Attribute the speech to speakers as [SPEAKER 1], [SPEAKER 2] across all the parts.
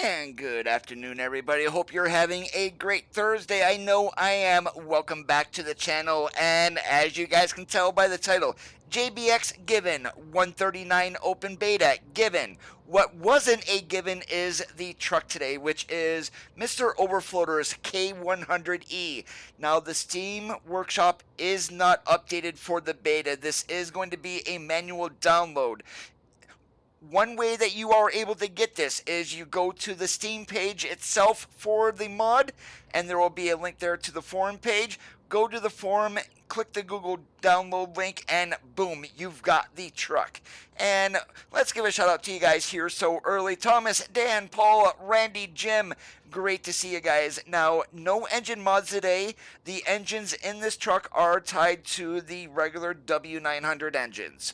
[SPEAKER 1] And good afternoon, everybody. Hope you're having a great Thursday. I know I am. Welcome back to the channel. And as you guys can tell by the title, JBX given, 139 open beta given. What wasn't a given is the truck today, which is Mr. Overfloater's K100e. Now, the Steam Workshop is not updated for the beta. This is going to be a manual download. One way that you are able to get this is you go to the Steam page itself for the mod, and there will be a link there to the forum page. Go to the forum, click the Google download link, and boom, you've got the truck. And let's give a shout out to you guys here so early. Thomas, Dan, Paul, Randy, Jim, great to see you guys. Now, no engine mods today. The engines in this truck are tied to the regular W900 engines.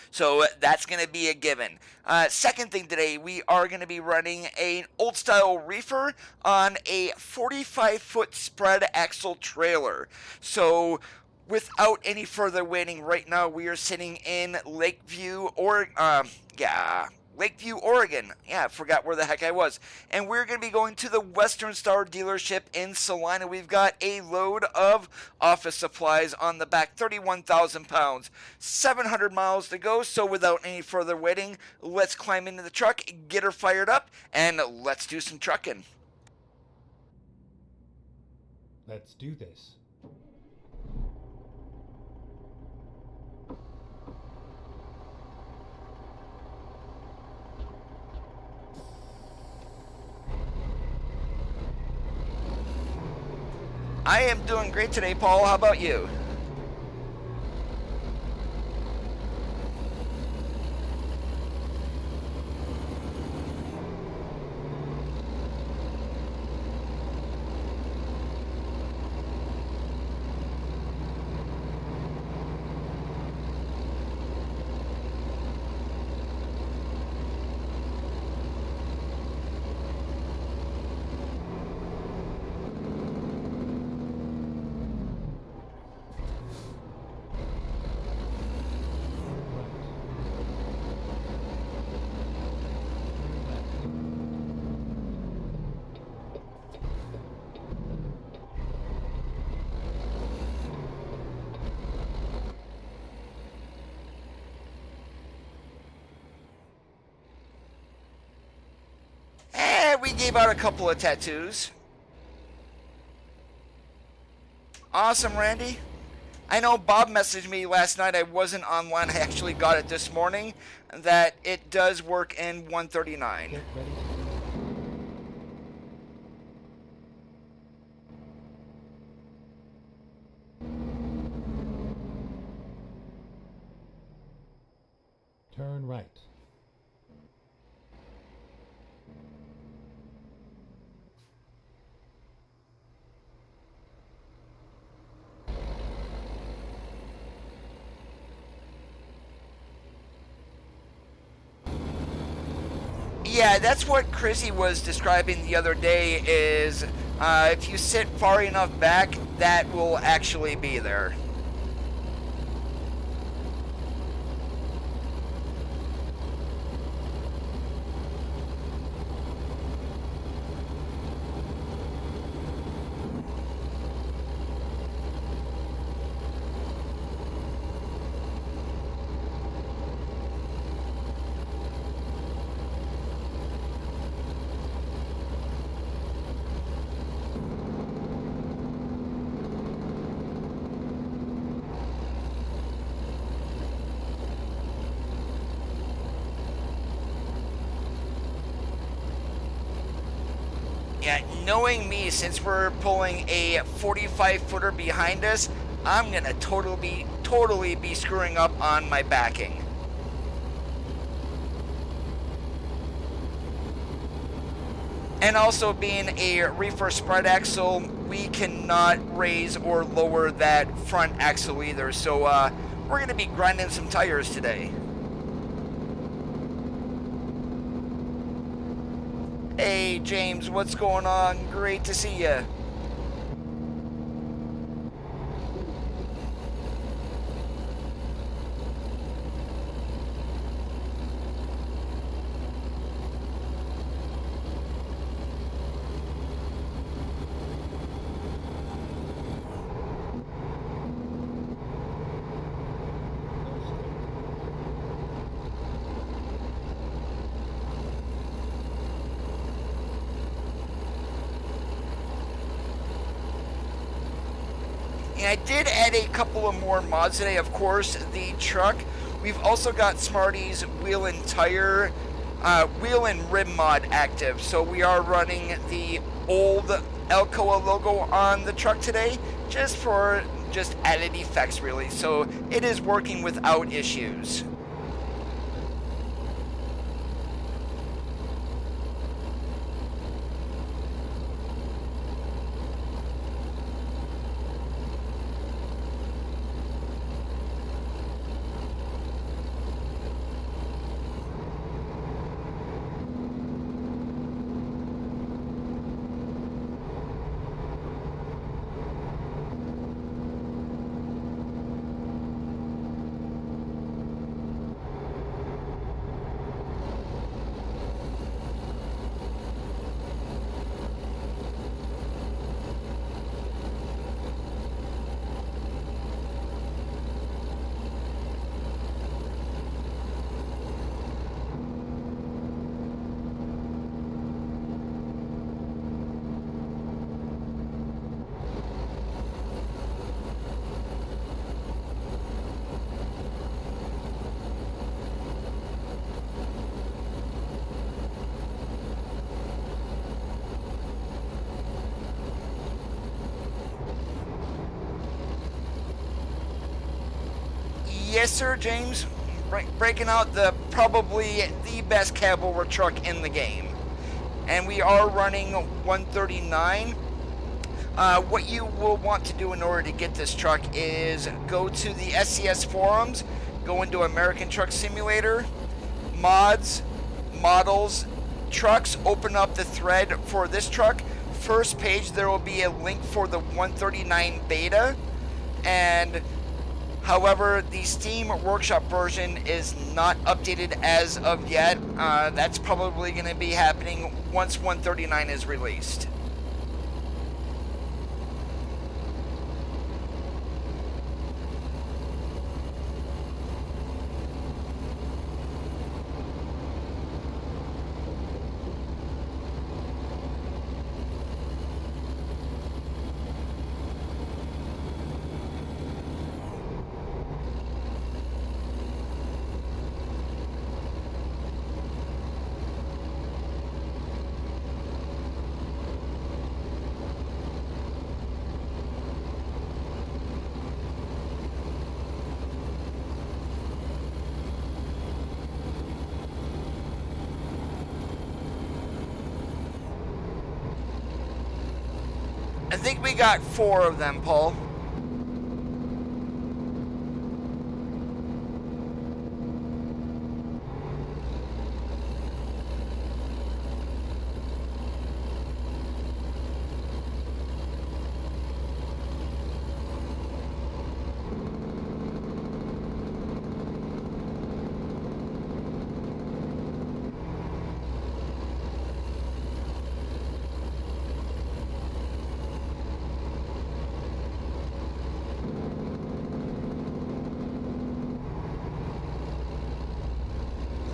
[SPEAKER 1] So that's going to be a given. Second thing today, we are going to be running an old style reefer on a 45-foot spread axle trailer. So without any further waiting, right now we are sitting in Lakeview, Oregon. Yeah, I forgot where the heck I was. And we're going to be going to the Western Star dealership in Salina. We've got a load of office supplies on the back, 31,000 pounds, 700 miles to go. So without any further waiting, let's climb into the truck, get her fired up, and let's do some trucking.
[SPEAKER 2] Let's do this.
[SPEAKER 1] I am doing great today, Paul. How about you? We gave out a couple of tattoos. Awesome, Randy. I know Bob messaged me last night. I wasn't online. I actually got it this morning. That it does work in 139.
[SPEAKER 2] Get ready. Turn right.
[SPEAKER 1] Yeah, that's what Chrissy was describing the other day is if you sit far enough back, that will actually be there. Yeah, knowing me, since we're pulling a 45-footer behind us, I'm gonna totally be screwing up on my backing. And also being a reefer spread axle, we cannot raise or lower that front axle either. So we're gonna be grinding some tires today. Hey James, what's going on? Great to see you. And I did add a couple of more mods today. Of course, the truck. We've also got Smarty's wheel and tire, wheel and rim mod active. So we are running the old Alcoa logo on the truck today, just for added effects really. So it is working without issues. Yes, sir, James. Breaking out probably the best cab over truck in the game. And we are running 139. What you will want to do in order to get this truck is go to the SCS forums, go into American Truck Simulator, mods, models, trucks, open up the thread for this truck. First page, there will be a link for the 139 beta, and however, the Steam Workshop version is not updated as of yet. That's probably going to be happening once 139 is released. I think we got 4 of them, Paul.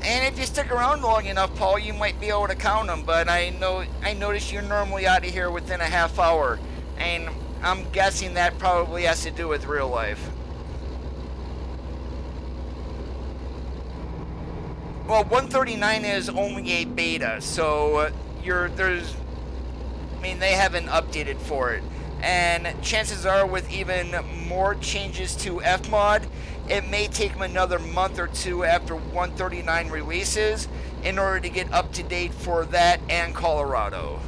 [SPEAKER 1] And if you stick around long enough, Paul, you might be able to count them. But I notice you're normally out of here within a half hour, and I'm guessing that probably has to do with real life. Well, 139 is only a beta, so they haven't updated for it. And chances are, with even more changes to Fmod, it may take them another month or two after 139 releases in order to get up to date for that and Colorado.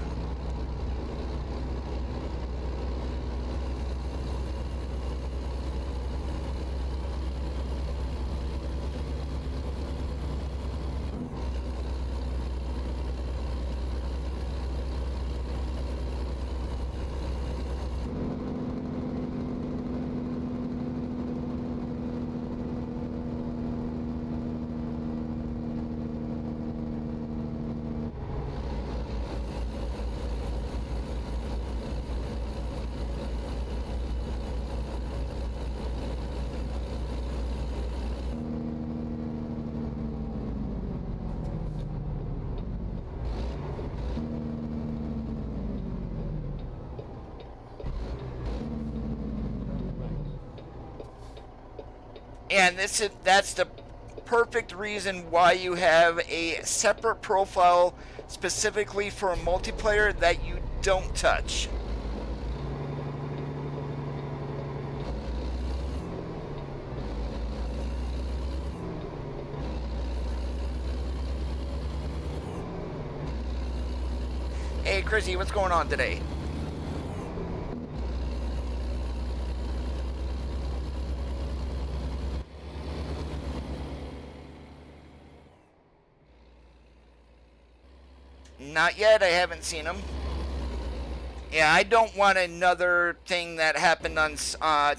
[SPEAKER 1] And that's the perfect reason why you have a separate profile specifically for multiplayer that you don't touch. Hey Chrissy, what's going on today? Not yet, I haven't seen him. Yeah, I don't want another thing that happened on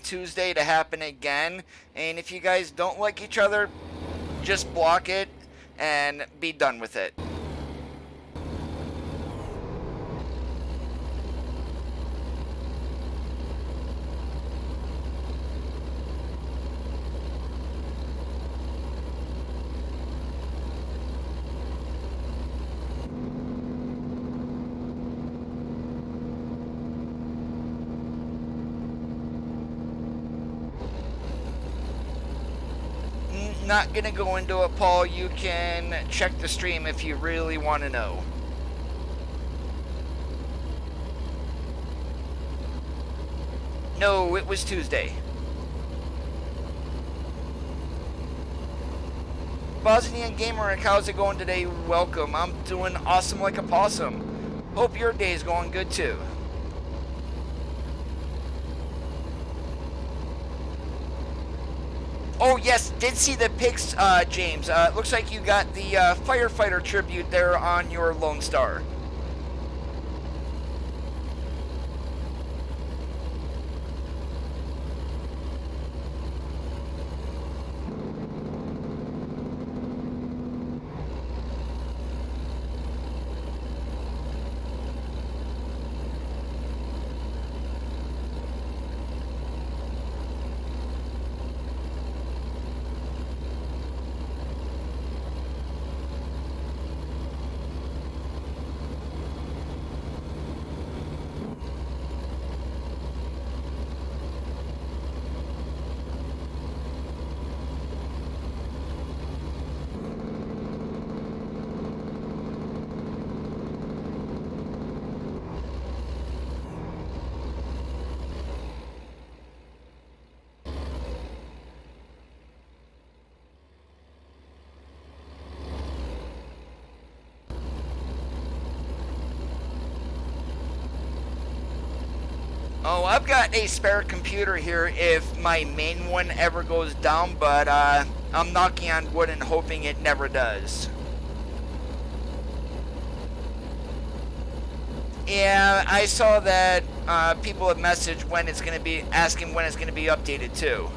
[SPEAKER 1] Tuesday to happen again. And if you guys don't like each other, just block it and be done with it. Not gonna go into it, Paul. You can check the stream if you really want to know. No, it was Tuesday. Bosnian Gamer, how's it going today? Welcome. I'm doing awesome like a possum. Hope your day's going good too. Oh yes, did see the pics, James. Looks like you got the firefighter tribute there on your Lone Star. Oh, I've got a spare computer here if my main one ever goes down, but I'm knocking on wood and hoping it never does. Yeah, I saw that people have messaged when it's going to be, asking when it's going to be updated too.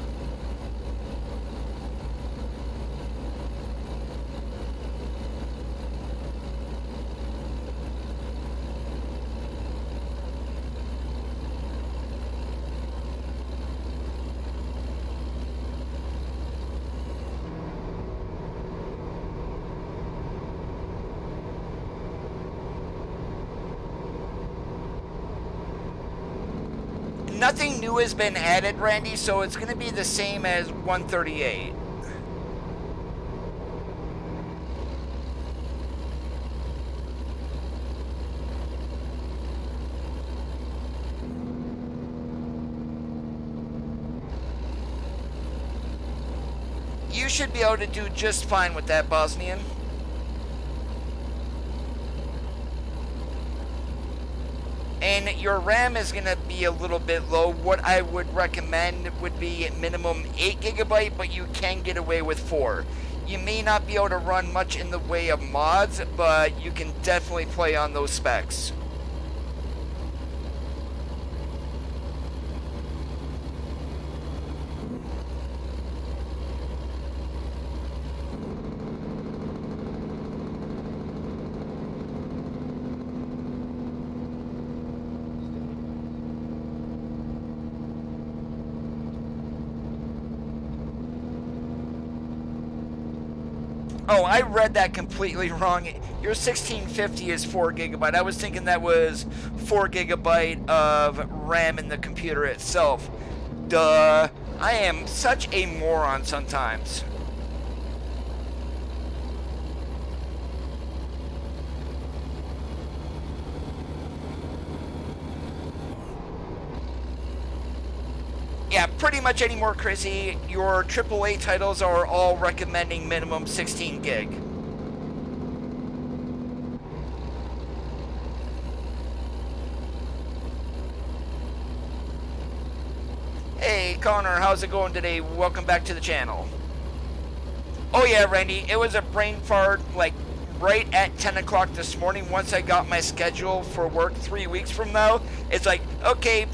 [SPEAKER 1] Nothing new has been added, Randy, so it's going to be the same as 138. You should be able to do just fine with that, Bosnian. And your RAM is going to be a little bit low. What I would recommend would be minimum 8 GB, but you can get away with 4. You may not be able to run much in the way of mods, but you can definitely play on those specs. Oh, I read that completely wrong. Your 1650 is 4 GB. I was thinking that was 4 GB of RAM in the computer itself. Duh. I am such a moron sometimes. Yeah, pretty much any more crazy. Your AAA titles are all recommending minimum 16 gig. Hey Connor, how's it going today? Welcome back to the channel. Oh yeah, Randy, it was a brain fart like right at 10 o'clock this morning once I got my schedule for work 3 weeks from now. It's like, okay,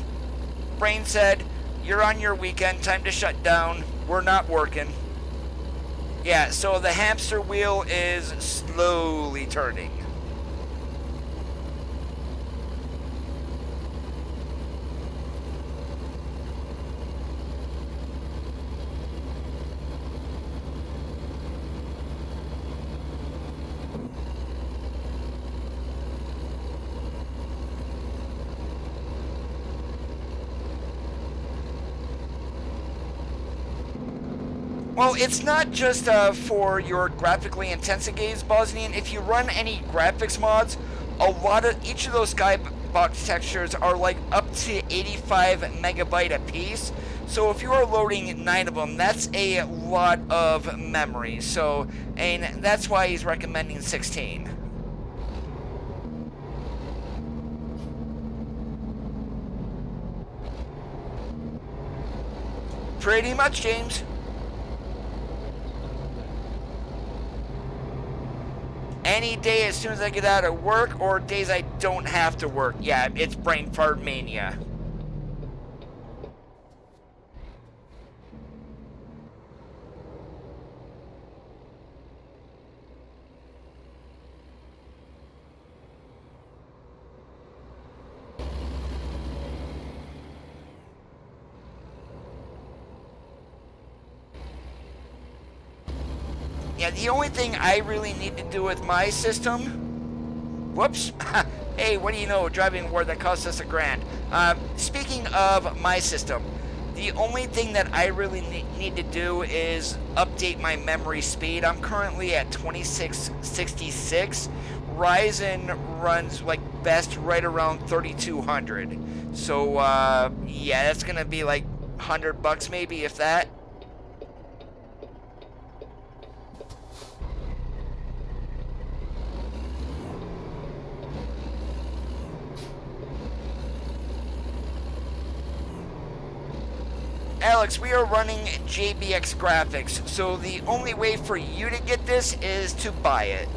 [SPEAKER 1] brain said, you're on your weekend, time to shut down. We're not working. Yeah, so the hamster wheel is slowly turning. Well, it's not just for your graphically intensive games, Bosnian. If you run any graphics mods, a lot of each of those skybox textures are like up to 85 megabyte a piece. So if you are loading 9 of them, that's a lot of memory. So, and that's why he's recommending 16. Pretty much, James. Any day as soon as I get out of work, or days I don't have to work. Yeah, it's brain fart mania. Yeah, the only thing I really need to do with my system... Whoops. Hey, what do you know? Driving award that cost us $1,000. Speaking of my system, the only thing that I really need to do is update my memory speed. I'm currently at 2666. Ryzen runs like best right around 3200. So, yeah, that's going to be like $100 maybe, if that. Alex, we are running JBX graphics, so the only way for you to get this is to buy it.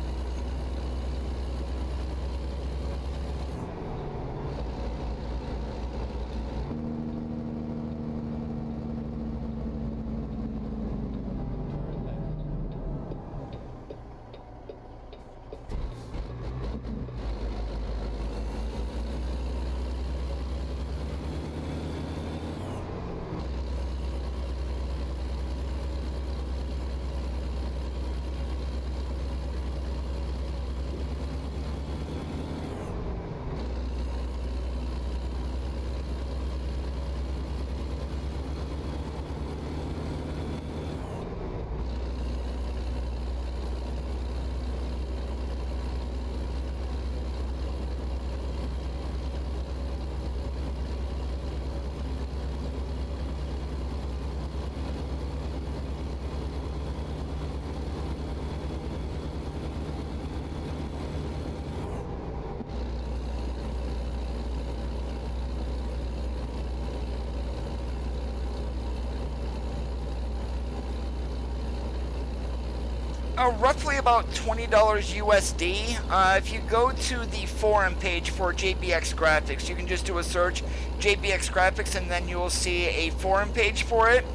[SPEAKER 1] Roughly about $20 USD. If you go to the forum page for JBX Graphics, you can just do a search JBX Graphics and then you'll see a forum page for it.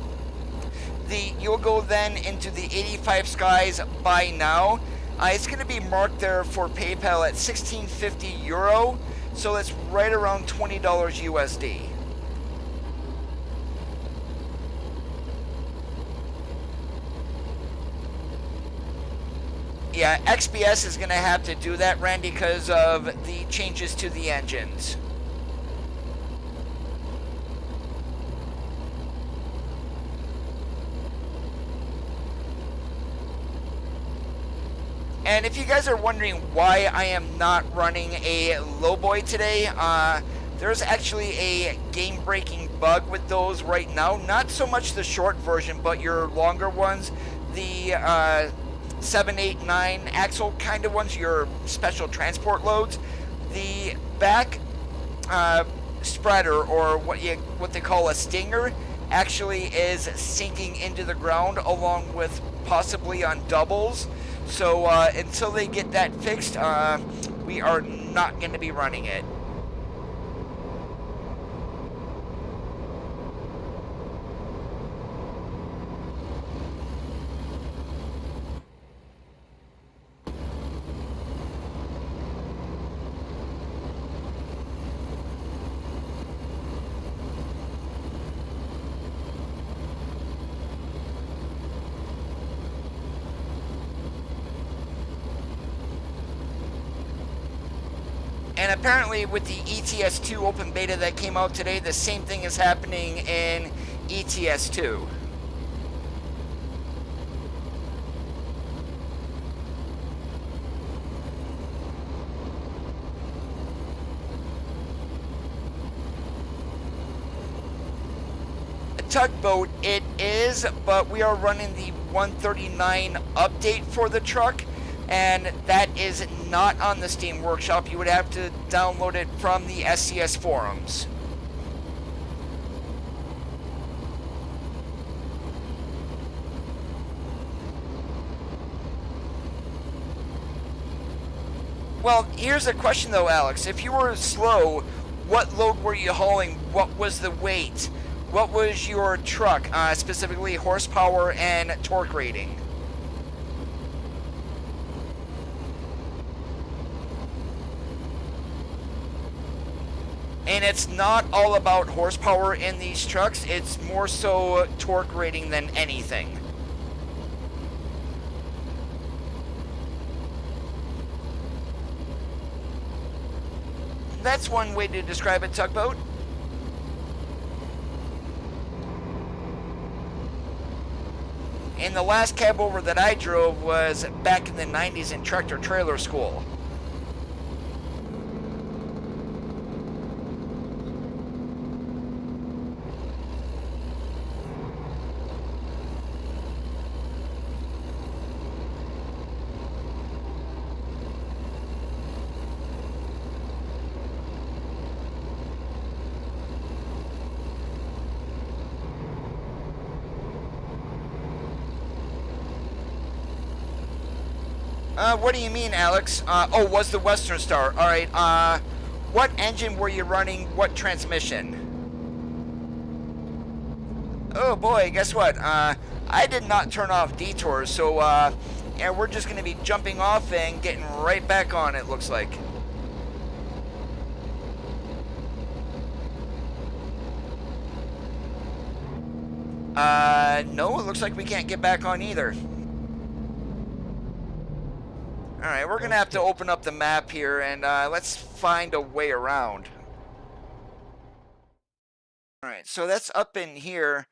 [SPEAKER 1] You'll go then into the 85 Skies buy now. It's going to be marked there for PayPal at 1650 euro, so that's right around $20 USD. Yeah, XPS is going to have to do that, Randy, because of the changes to the engines. And if you guys are wondering why I am not running a lowboy today, there's actually a game-breaking bug with those right now. Not so much the short version, but your longer ones, the 7, 8, 9 axle kind of ones, your special transport loads. The back spreader, or what they call a stinger, actually is sinking into the ground along with possibly on doubles. So until they get that fixed, we are not going to be running it. And apparently with the ETS2 open beta that came out today, the same thing is happening in ETS2. A tugboat it is, but we are running the 139 update for the truck. And that is not on the Steam Workshop. You would have to download it from the SCS forums. Well, here's a question though, Alex. If you were slow, what load were you hauling? What was the weight? What was your truck, specifically horsepower and torque rating? And it's not all about horsepower in these trucks, it's more so torque rating than anything. That's one way to describe it, Tugboat. And the last cab over that I drove was back in the 90s in tractor trailer school. What do you mean, Alex? Oh, was the Western Star. Alright, what engine were you running? What transmission? Oh boy, guess what? I did not turn off detours, so, yeah, we're just gonna be jumping off and getting right back on, it looks like. No, it looks like we can't get back on either. Alright, we're gonna have to open up the map here and let's find a way around. Alright, so that's up in here.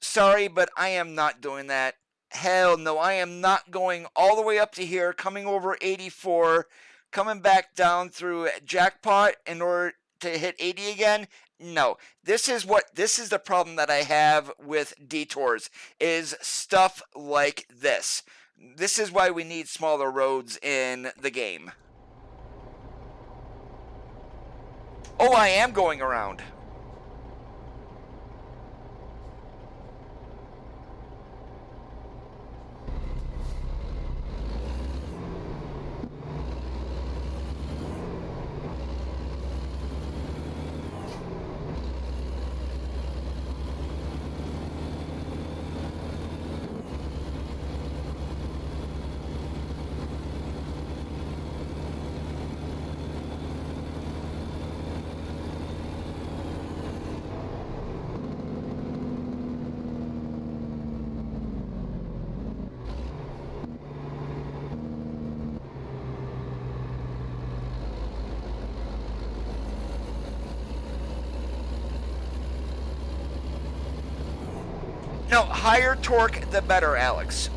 [SPEAKER 1] Sorry, but I am not doing that. Hell no, I am not going all the way up to here, coming over 84, coming back down through Jackpot in order to hit 80 again. No, this is the problem that I have with detours, is stuff like this. This is why we need smaller roads in the game. Oh, I am going around. No, higher torque, the better, Alex.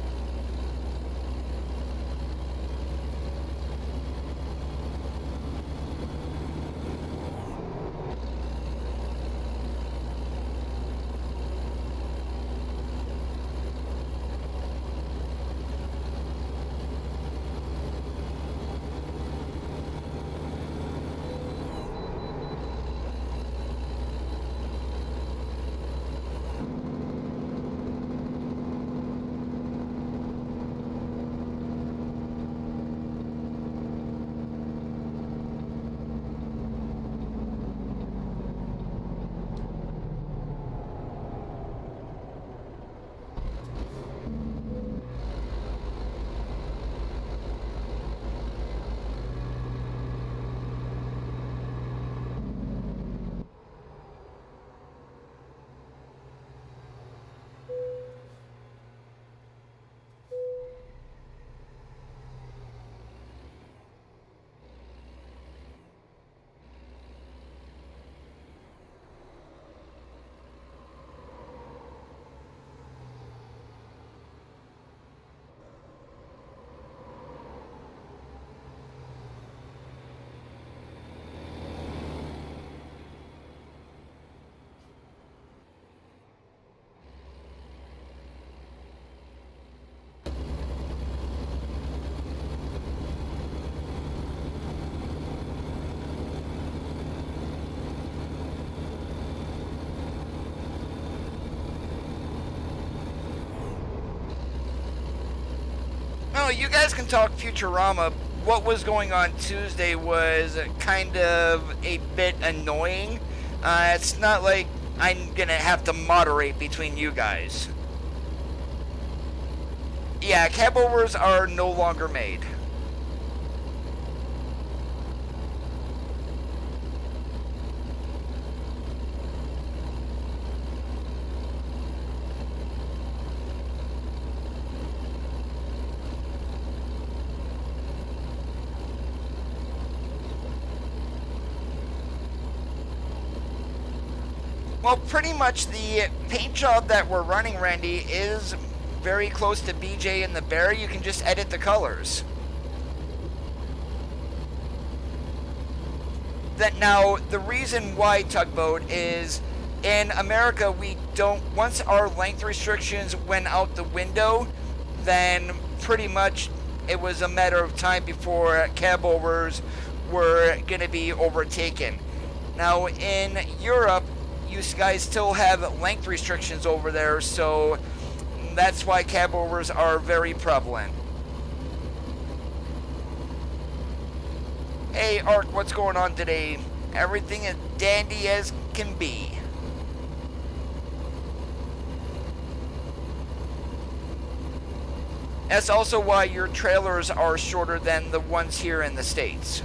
[SPEAKER 1] know, you guys can talk Futurama. What was going on Tuesday was kind of a bit annoying. It's not like I'm gonna have to moderate between you guys. Yeah, cab overs are no longer made. Well, pretty much the paint job that we're running, Randy, is very close to BJ and the Bear. You can just edit the colors. Now, the reason why, Tugboat, is in America we don't, once our length restrictions went out the window, then pretty much it was a matter of time before cab overs were going to be overtaken. Now, in Europe, you guys still have length restrictions over there, so that's why cab overs are very prevalent. Hey Ark, what's going on today? Everything as dandy as can be. That's also why your trailers are shorter than the ones here in the States.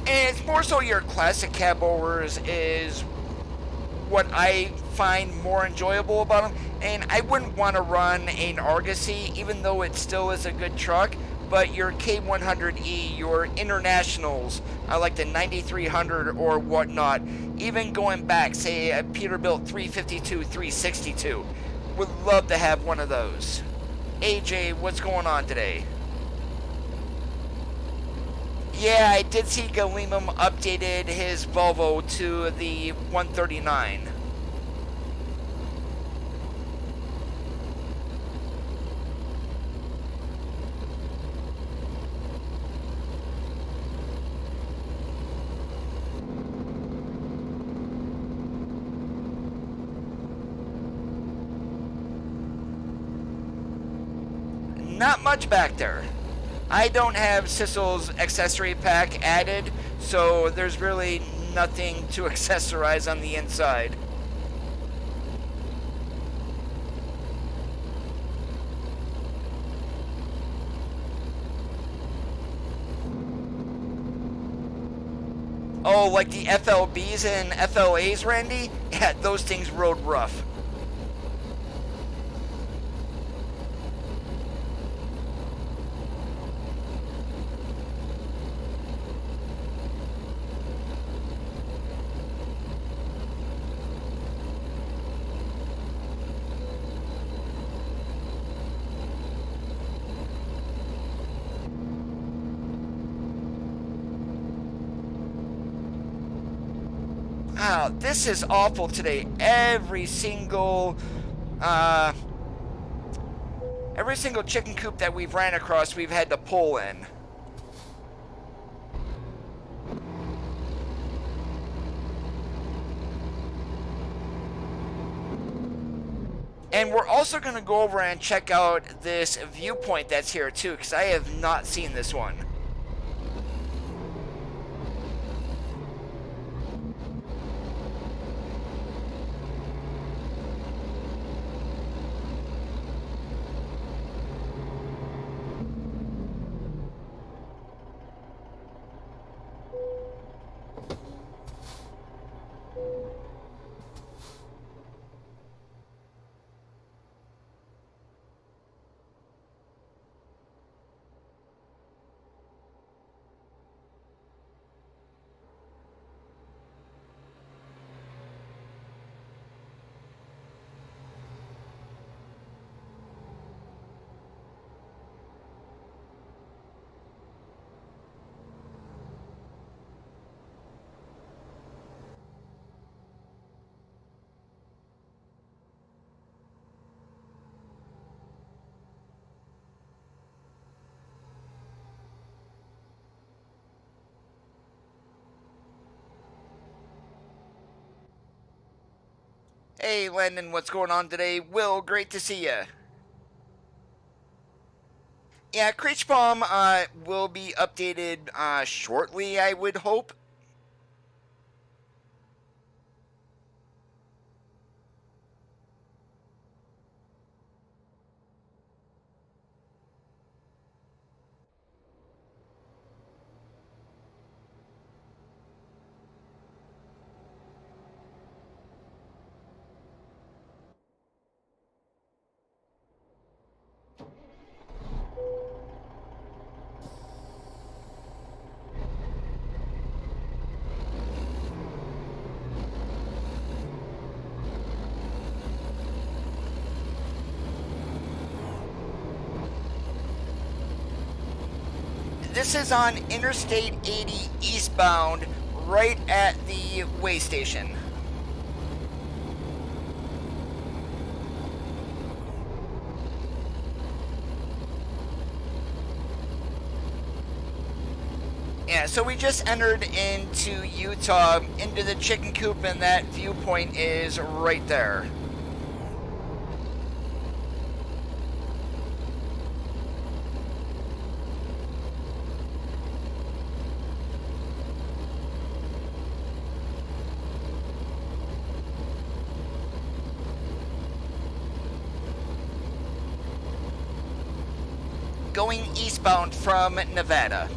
[SPEAKER 1] And it's more so your classic cab overs is what I find more enjoyable about them. And I wouldn't want to run an Argosy, even though it still is a good truck. But your K100e, your internationals, like the 9300 or whatnot, even going back, say a Peterbilt 352, 362, would love to have one of those. AJ, what's going on today? Yeah, I did see Galimum updated his Volvo to the 139. Not much back there. I don't have Sissel's accessory pack added, so there's really nothing to accessorize on the inside. Oh, like the FLBs and FLAs, Randy? Yeah, those things rode rough. Wow, this is awful today. Every single chicken coop that we've ran across, we've had to pull in. And we're also going to go over and check out this viewpoint that's here too, because I have not seen this one. Hey, Landon, what's going on today? Will, great to see you. Yeah, Creech Bomb will be updated shortly, I would hope. This is on Interstate 80 eastbound, right at the way station. Yeah, so we just entered into Utah, into the chicken coop, and that viewpoint is right there. Going eastbound from Nevada.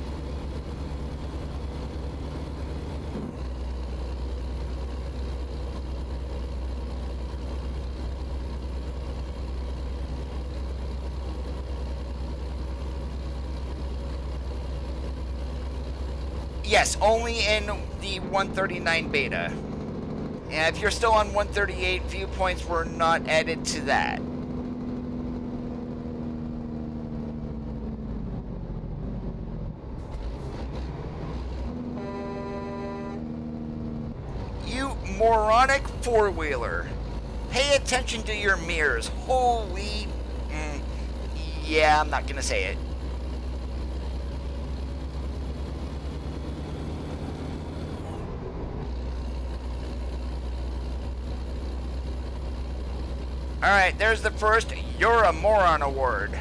[SPEAKER 1] Yes, only in the 139 beta. And if you're still on 138, viewpoints were not added to that. You moronic four-wheeler. Pay attention to your mirrors. Holy... yeah, I'm not gonna say it. Alright, there's the first You're a Moron award.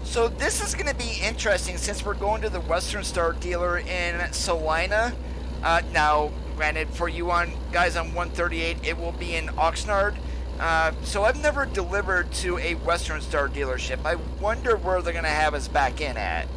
[SPEAKER 1] So this is going to be interesting since we're going to the Western Star dealer in Salina. Now, granted, for you guys on 138, it will be in Oxnard. So I've never delivered to a Western Star dealership. I wonder where they're going to have us back in at.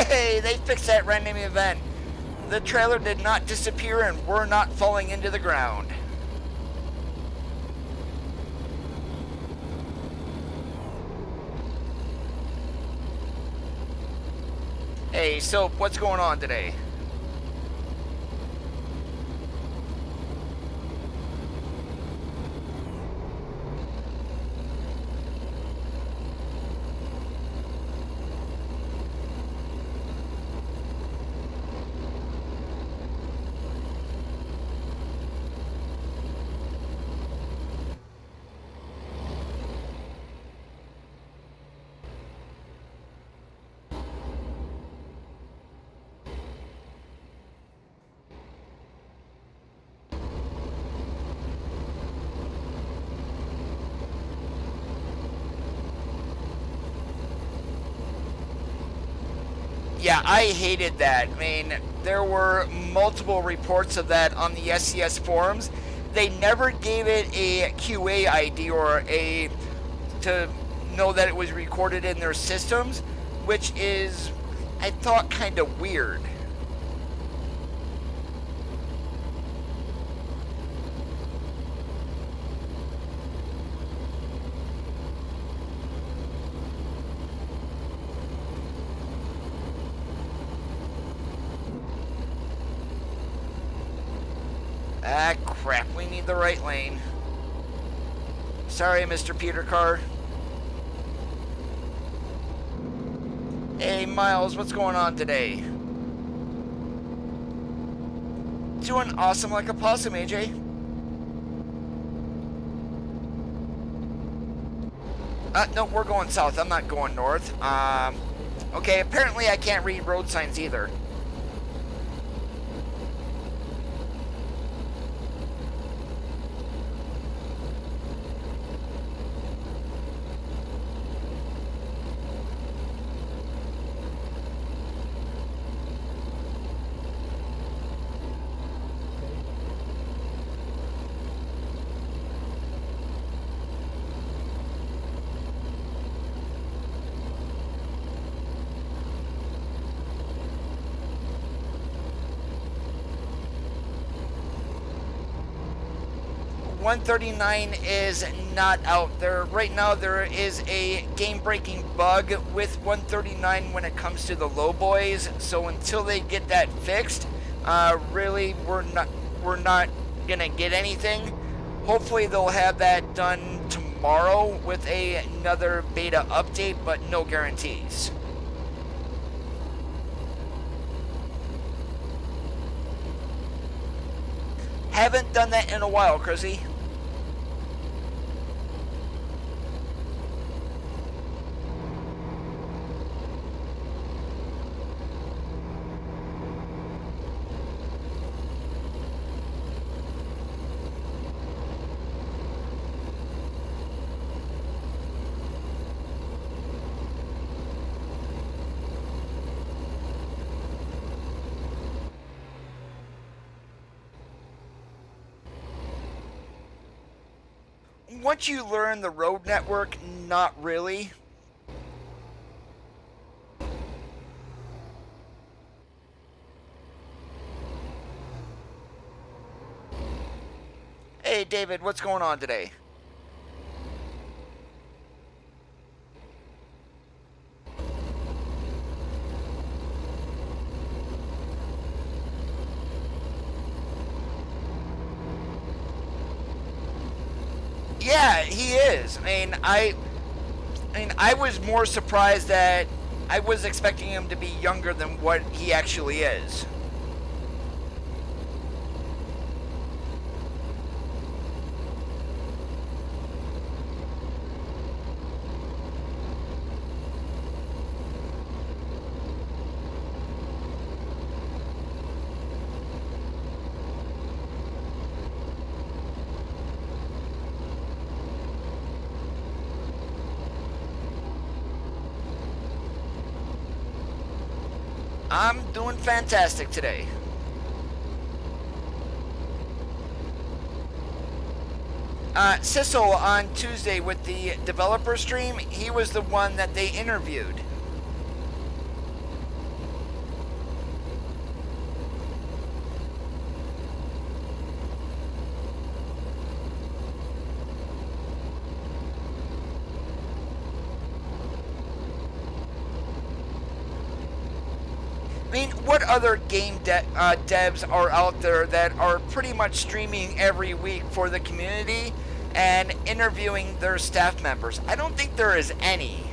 [SPEAKER 1] Hey, they fixed that random event. The trailer did not disappear and we're not falling into the ground. Hey, so what's going on today? Yeah, I hated that. I mean, there were multiple reports of that on the SCS forums. They never gave it a QA ID or a to know that it was recorded in their systems, which is, I thought, kind of weird. Ah, crap, we need the right lane. Sorry, Mr. Peter Carr. Hey, Miles, what's going on today? Doing awesome like a possum, AJ. No, we're going south. I'm not going north. Okay, apparently I can't read road signs either. .139 is not out there. Right now there is a game-breaking bug with 139 when it comes to the low boys, so until they get that fixed, really we're not gonna get anything. Hopefully they'll have that done tomorrow with another beta update, but no guarantees. Haven't done that in a while, Chrissy. Once you learn the road network, not really. Hey David, what's going on today? Yeah, he is. I was more surprised that I was expecting him to be younger than what he actually is. I'm doing fantastic today. Sissel on Tuesday with the developer stream, he was the one that they interviewed. What other game devs are out there that are pretty much streaming every week for the community and interviewing their staff members? I don't think there is any.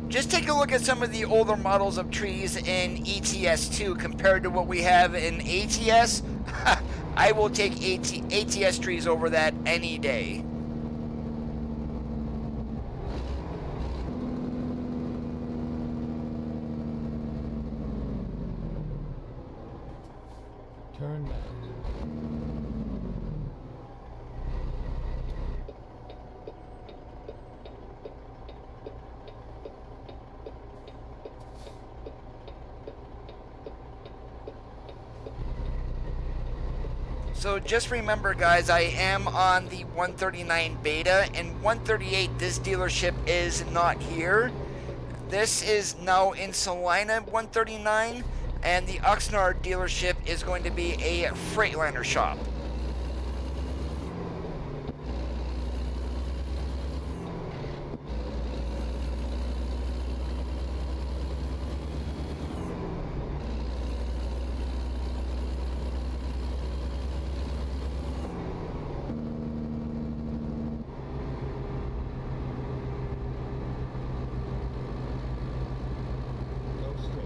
[SPEAKER 1] Just take a look at some of the older models of trees in ETS2 compared to what we have in ATS. I will take ATS trees over that any day.
[SPEAKER 2] Turn left.
[SPEAKER 1] So just remember, guys, I am on the 139 beta, and 138, this dealership is not here. This is now in Salina 139, and the Oxnard dealership is going to be a Freightliner shop.
[SPEAKER 2] Go straight.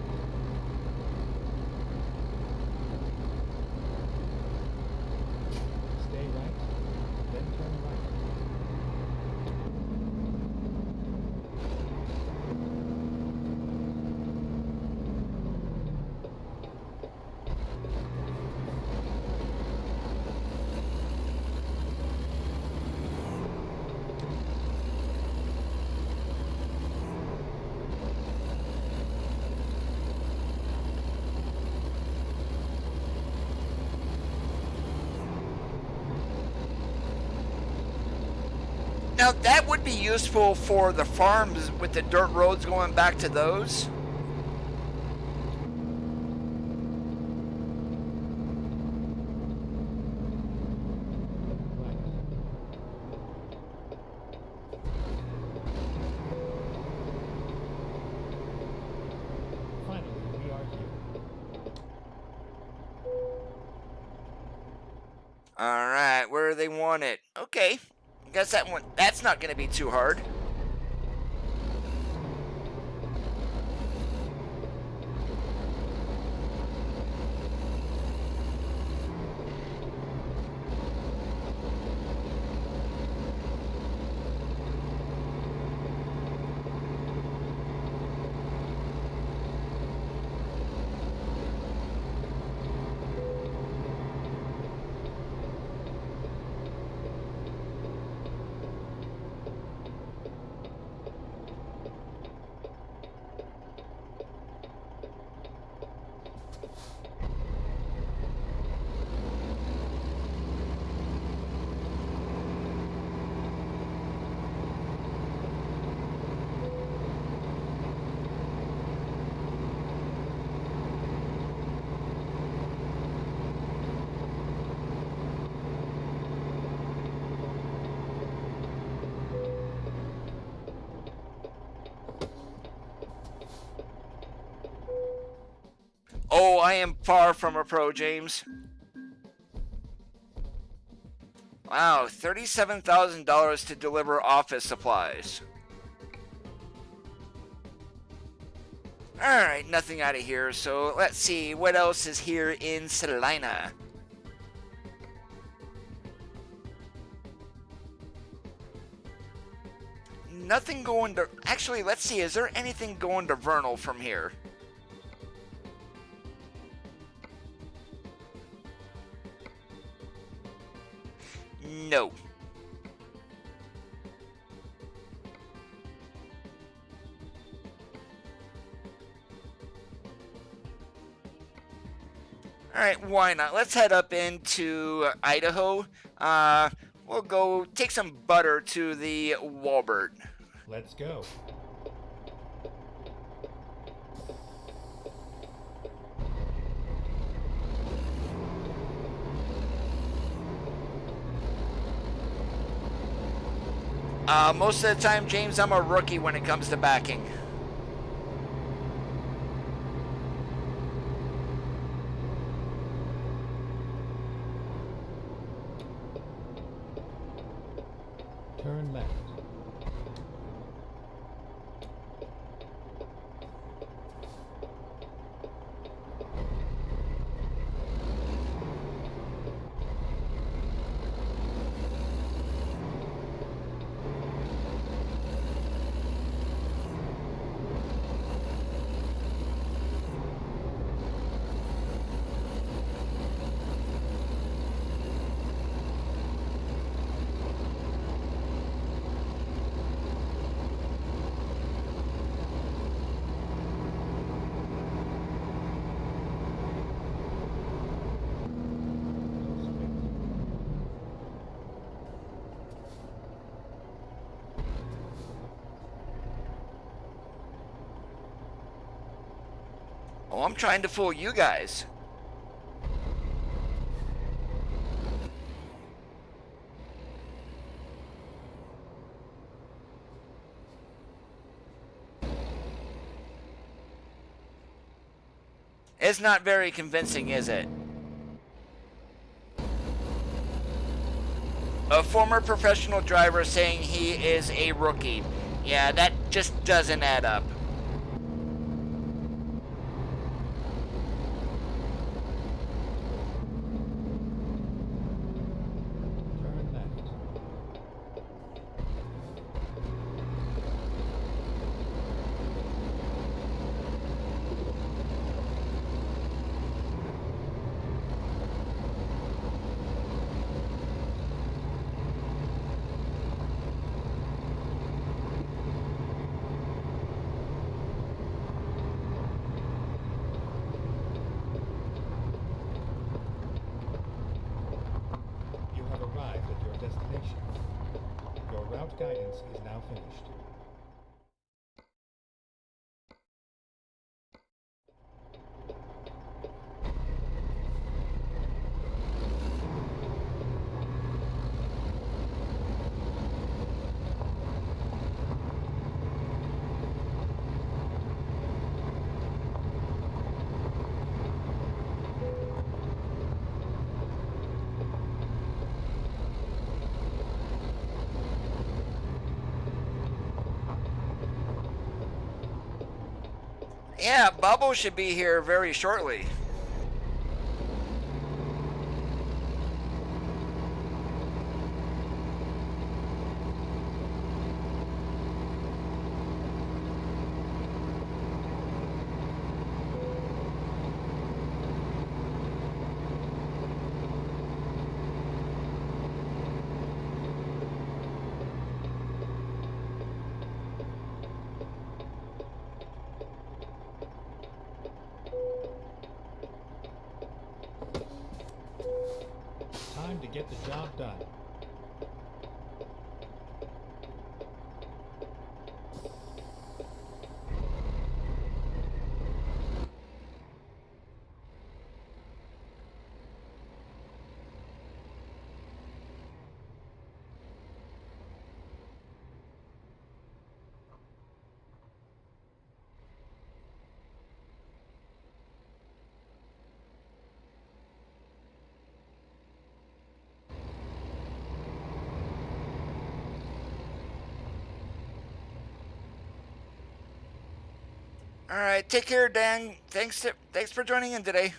[SPEAKER 2] Stay right, then turn right.
[SPEAKER 1] Now that would be useful for the farms with the dirt roads going back to those.
[SPEAKER 2] Right. Finally, we are here.
[SPEAKER 1] Alright, where do they want it? Okay, I guess that's not going to be too hard. Oh, I am far from a pro, James. Wow, $37,000 to deliver office supplies. Alright, nothing out of here, so let's see what else is here in Salina. Nothing going to... Actually, let's see, is there anything going to Vernal from here? No. Alright, why not? Let's head up into Idaho. We'll go take some butter to the Walbert.
[SPEAKER 2] Let's go.
[SPEAKER 1] Most of the time, James, I'm a rookie when it comes to backing.
[SPEAKER 2] Turn left.
[SPEAKER 1] Oh, I'm trying to fool you guys. It's not very convincing, is it? A former professional driver saying he is a rookie. Yeah, that just doesn't add up.
[SPEAKER 2] Turn left. You have arrived at your destination. Your route guidance is now finished.
[SPEAKER 1] Yeah, Bubble should be here very shortly.
[SPEAKER 2] Time to get the job done.
[SPEAKER 1] All right, take care, Dan. Thanks for joining in today.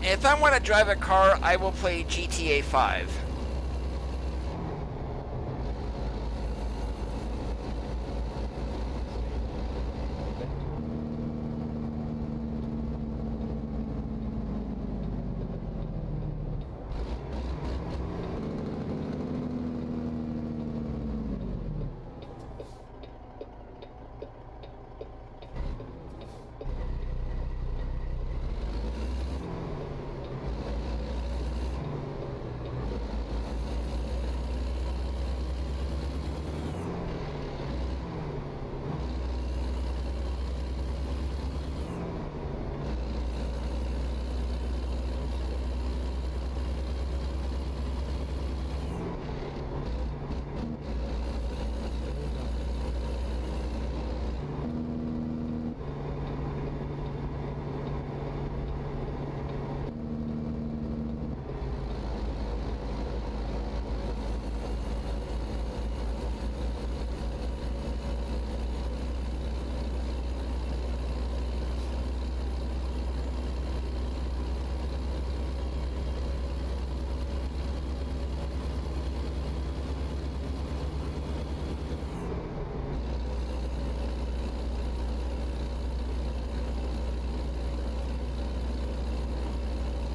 [SPEAKER 1] If I want to drive a car, I will play GTA 5.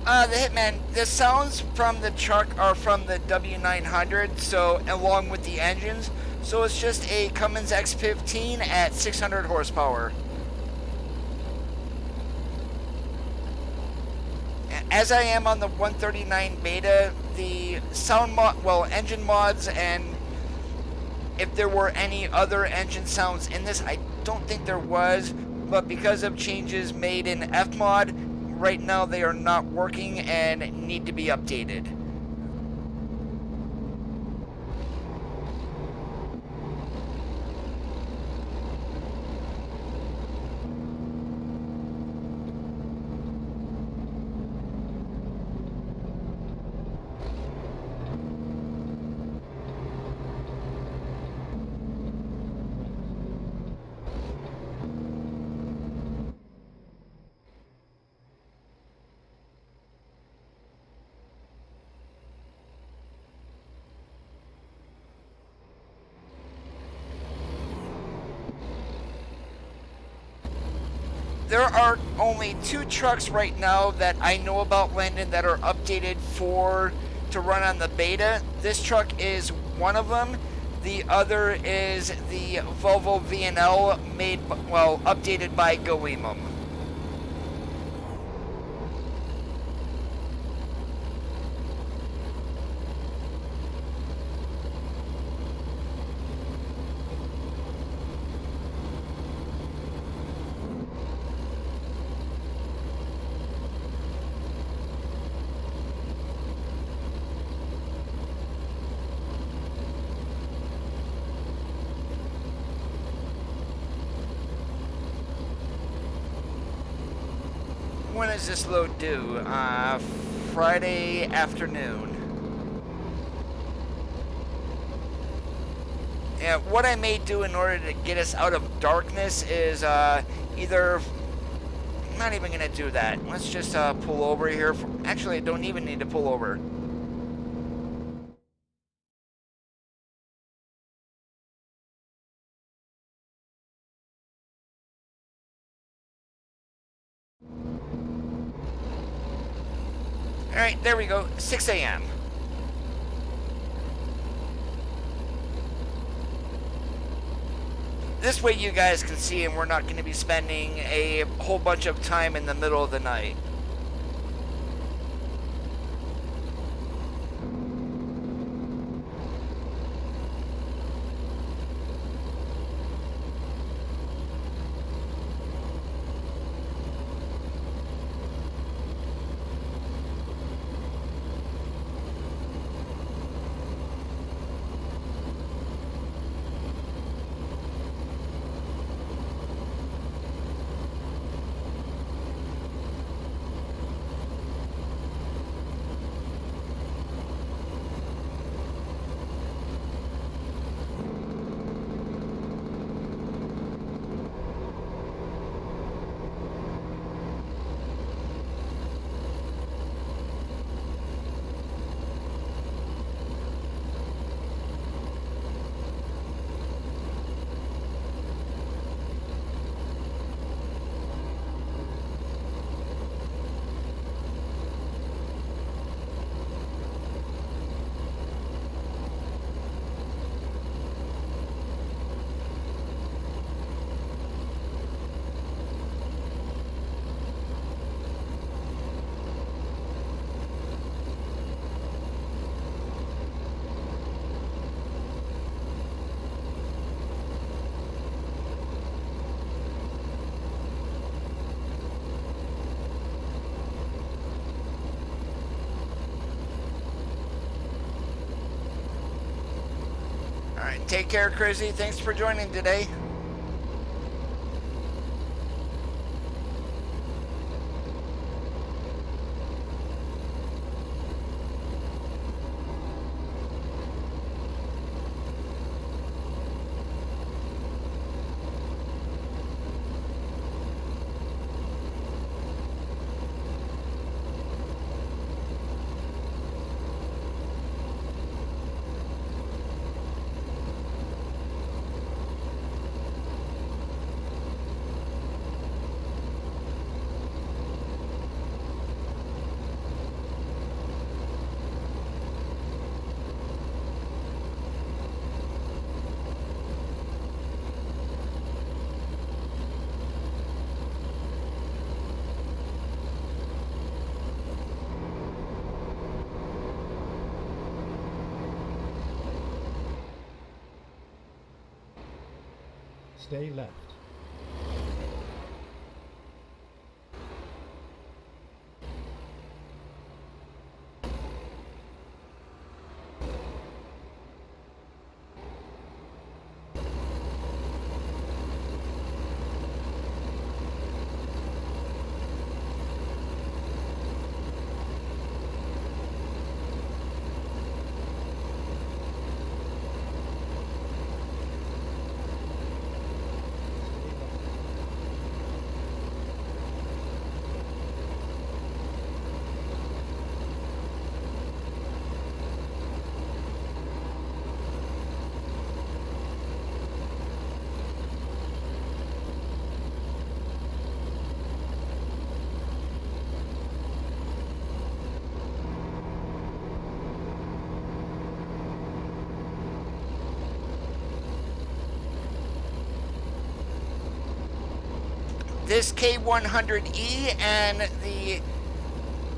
[SPEAKER 1] The Hitman, the sounds from the truck are from the W900, so along with the engines, so it's just a Cummins X15 at 600 horsepower. As I am on the 139 beta, the engine mods, and if there were any other engine sounds in this, I don't think there was, but because of changes made in Fmod, right now they are not working and need to be updated. There are only 2 trucks right now that I know about, Landon, that are updated to run on the beta. This truck is one of them. The other is the Volvo VNL updated by GoEmum. When is this load due? Friday afternoon. Yeah, what I may do in order to get us out of darkness is either... I'm not even going to do that. Let's just pull over here. Actually, I don't even need to pull over. Alright, there we go. 6 a.m. This way you guys can see, and we're not going to be spending a whole bunch of time in the middle of the night. Alright, take care, Crizzy. Thanks for joining today.
[SPEAKER 2] Stay left.
[SPEAKER 1] This K100e and the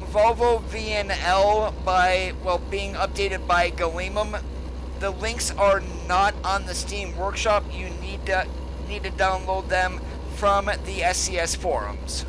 [SPEAKER 1] Volvo VNL being updated by Galimum. The links are not on the Steam Workshop. You need to download them from the SCS forums.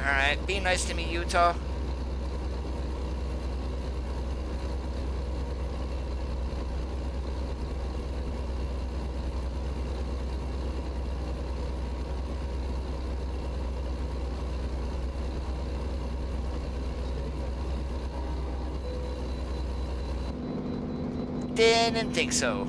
[SPEAKER 1] Alright, be nice to me, Utah. Didn't think so.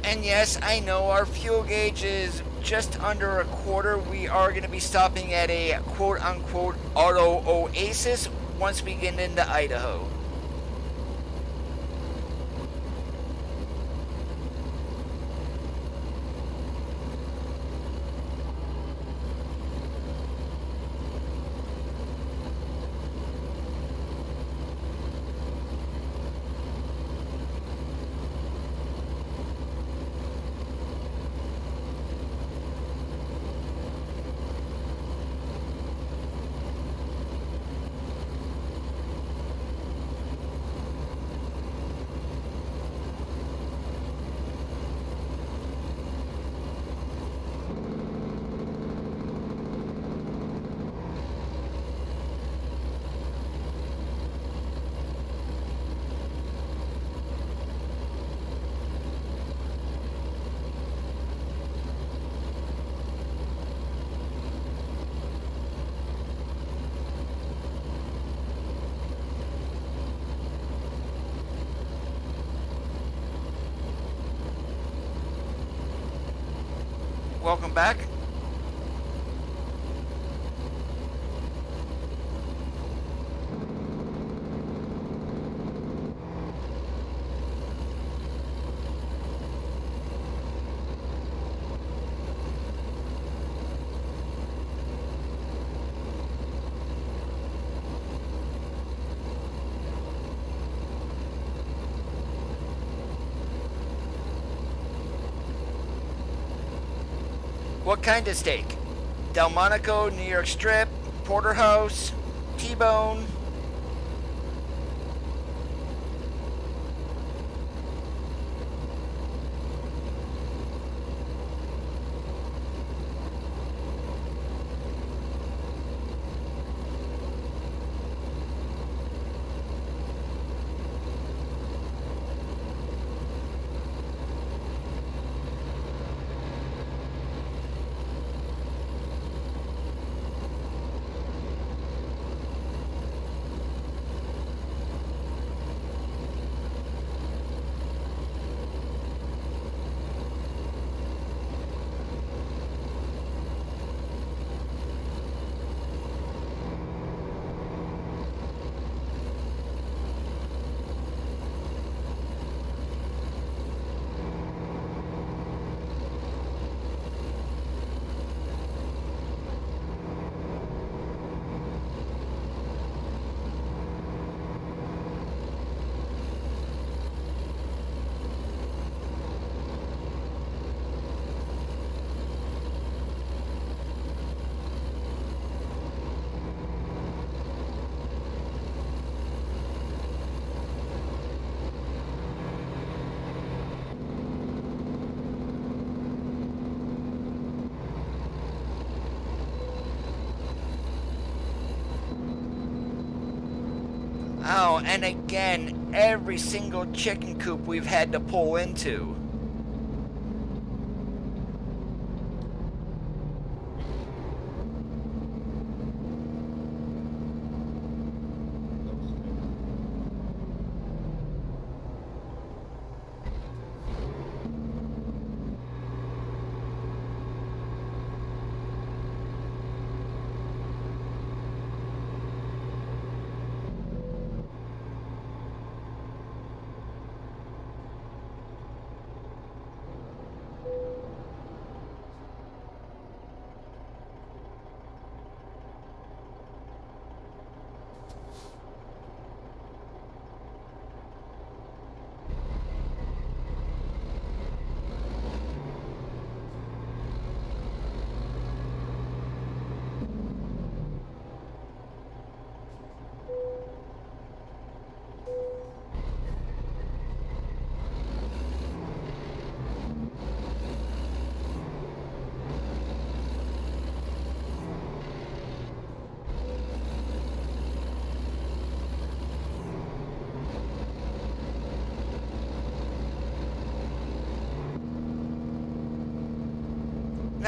[SPEAKER 1] And yes, I know our fuel gauge is just under a quarter. We are going to be stopping at a quote-unquote auto oasis once we get into Idaho. welcome back. What kind of steak? Delmonico, New York Strip, Porterhouse, T-bone. Oh, and again, every single chicken coop we've had to pull into.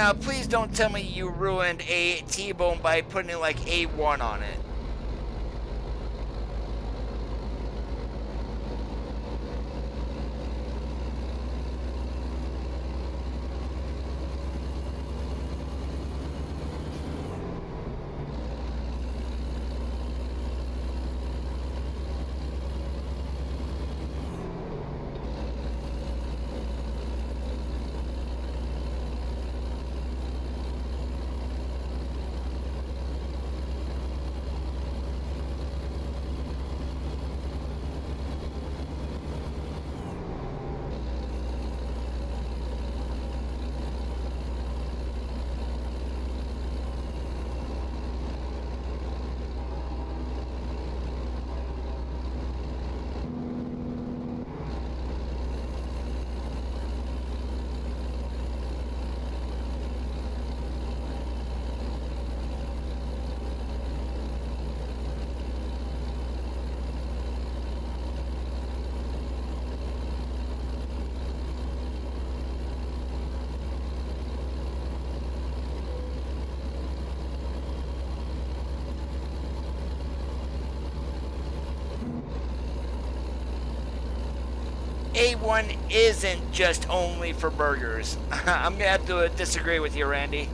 [SPEAKER 1] Now, please don't tell me you ruined a T-bone by putting like A1 on it. A1 isn't just only for burgers. I'm gonna have to disagree with you, Randy.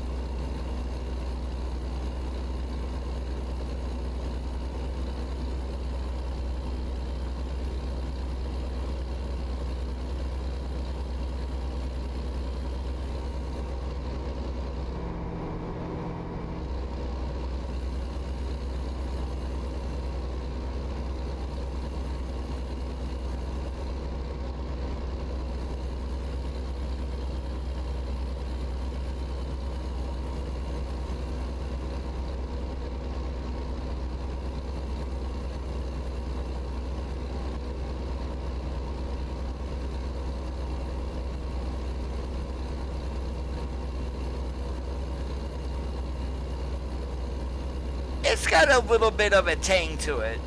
[SPEAKER 1] It's got a little bit of a tang to it.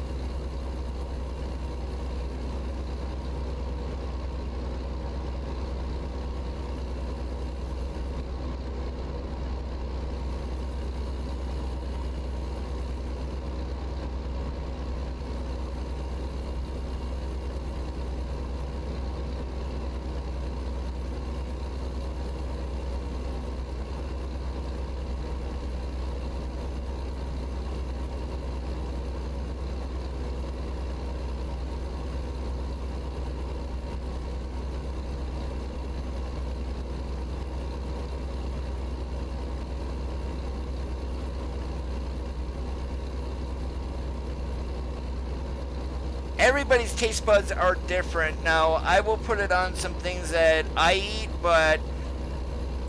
[SPEAKER 1] Everybody's taste buds are different. Now, I will put it on some things that I eat, but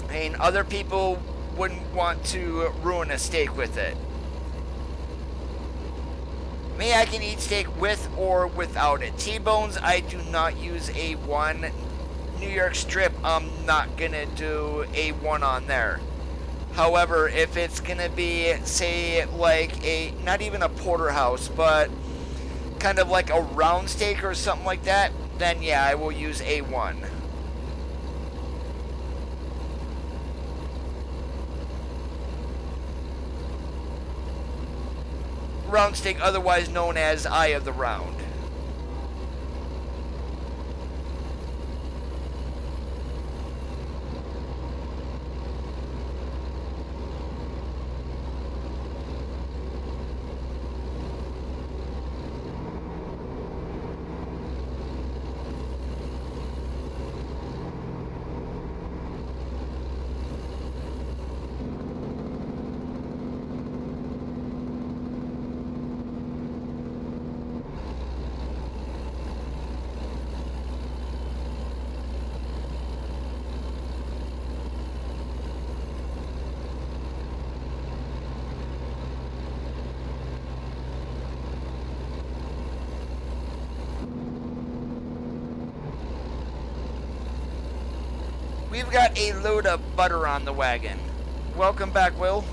[SPEAKER 1] I mean, other people wouldn't want to ruin a steak with it. Me, I can eat steak with or without it. T-bones, I do not use A1. New York strip, I'm not gonna do A1 on there. However, if it's gonna be, say, like a, not even a porterhouse, but kind of like a round steak or something like that, then yeah, I will use A1. Round steak, otherwise known as eye of the round. We've got a load of butter on the wagon. Welcome back, Will.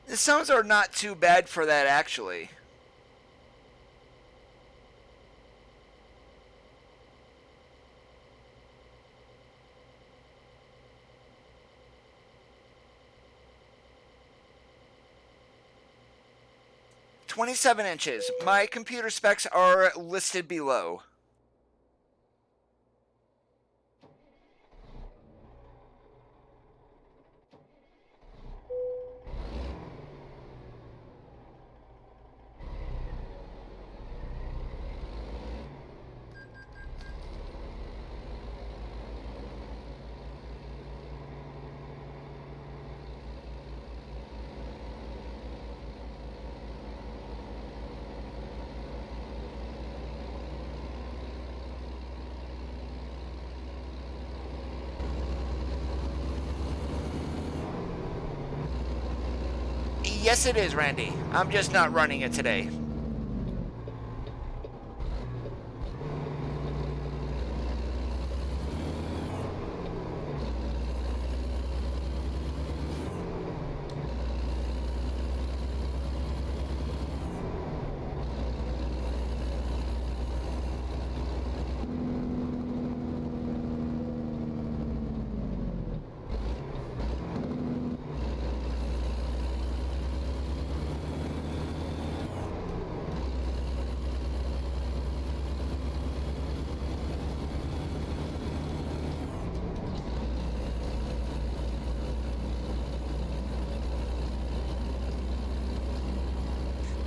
[SPEAKER 1] The sounds are not too bad for that, actually. "27 inches. My computer specs are listed below." Yes, it is, Randy. I'm just not running it today.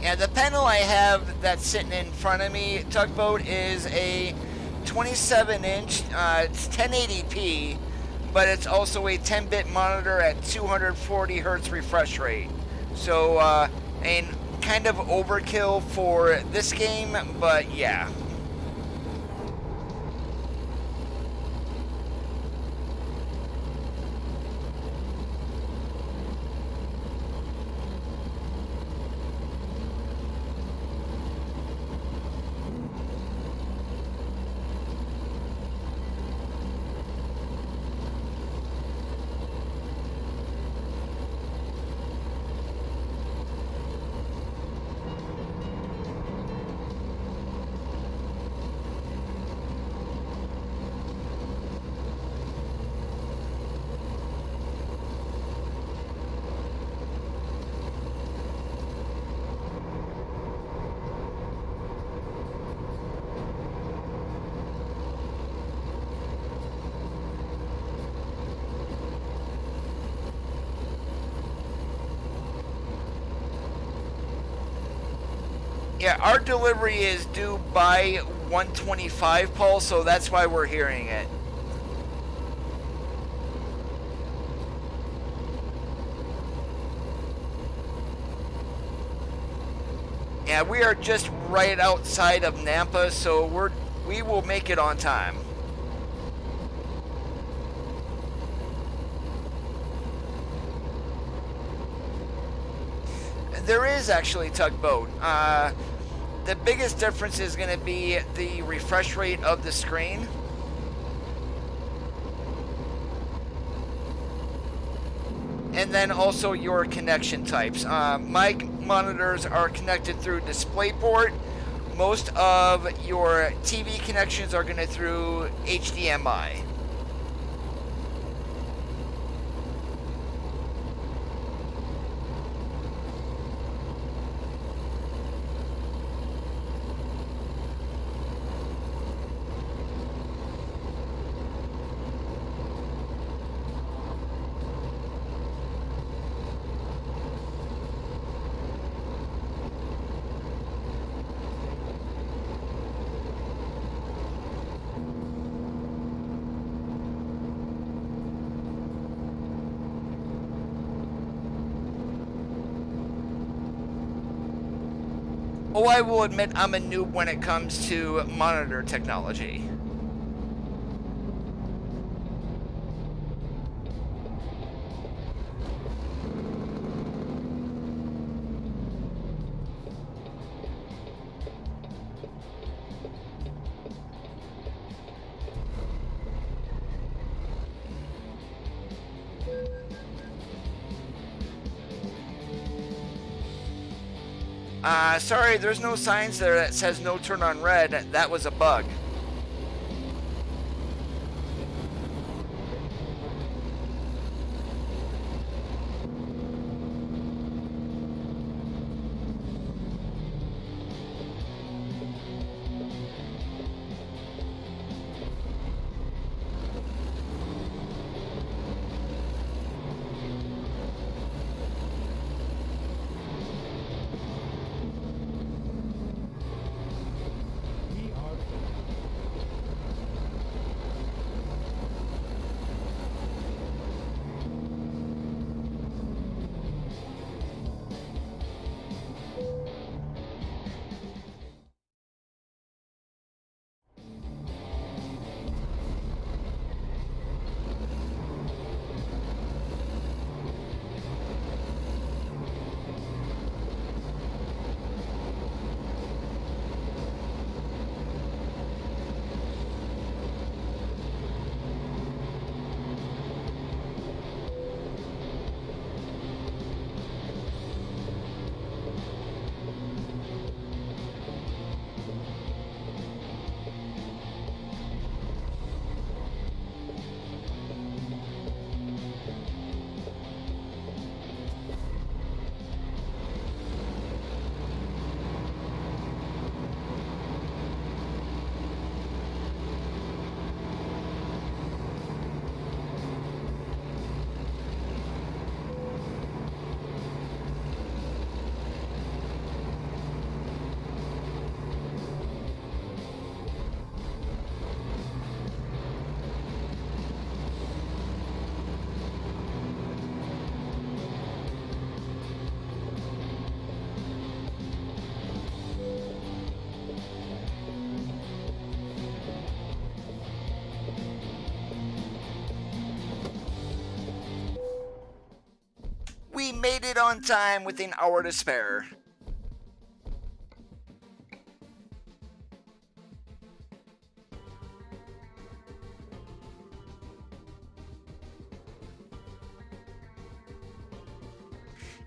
[SPEAKER 1] Yeah, the panel I have that's sitting in front of me, Tugboat, is a 27-inch. It's 1080p, but it's also a 10-bit monitor at 240 hertz refresh rate. So, and kind of overkill for this game, but yeah. Yeah, our delivery is due by 125, Paul, so that's why we're hearing it. Yeah, we are just right outside of Nampa, so we will make it on time. There is actually, Tugboat. The biggest difference is going to be the refresh rate of the screen. And then also your connection types. My monitors are connected through DisplayPort. Most of your TV connections are going to through HDMI. Oh, I will admit I'm a noob when it comes to monitor technology. Sorry, there's no signs there that says no turn on red. That was a bug.
[SPEAKER 2] We are
[SPEAKER 1] We made it on time with an hour to spare.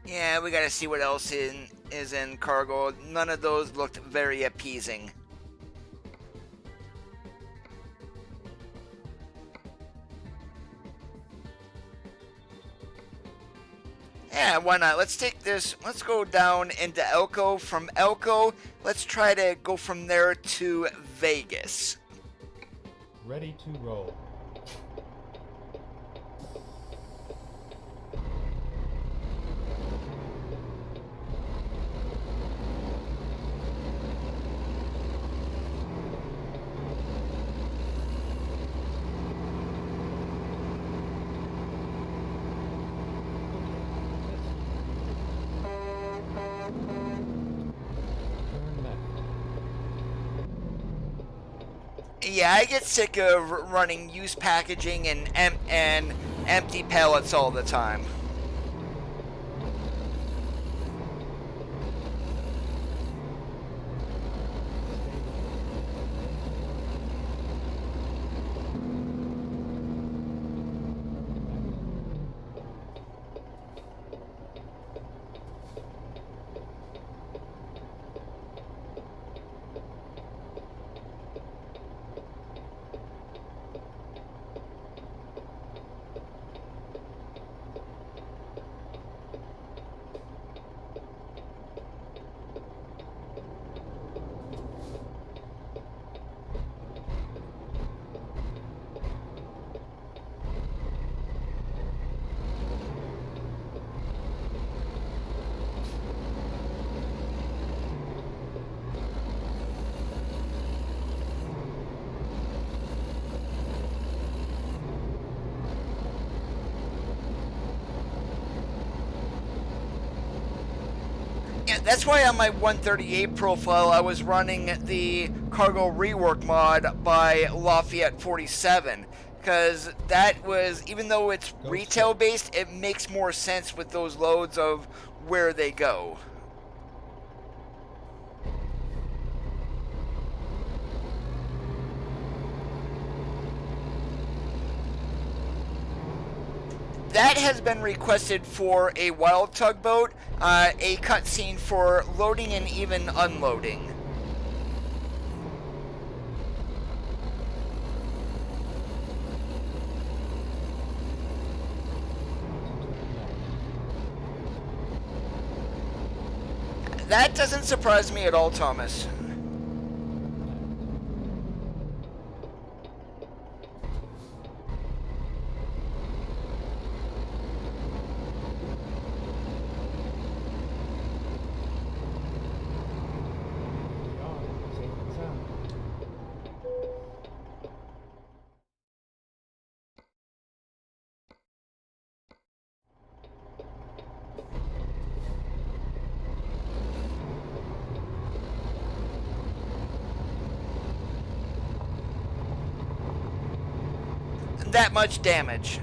[SPEAKER 1] Yeah, we gotta see what else is in cargo. None of those looked very appeasing. Yeah, why not? Let's take this. Let's go down into Elko. From Elko, let's try to go from there to Vegas.
[SPEAKER 2] ready to roll. Turn left.
[SPEAKER 1] Yeah, I get sick of running used packaging and empty pallets all the time. Yeah, that's why on my 138 profile I was running the cargo rework mod by Lafayette 47, because that was, even though it's retail based, it makes more sense with those loads of where they go. that has been requested for a while, Tugboat. A cutscene for loading and even unloading. That doesn't surprise me at all, Thomas. That much damage.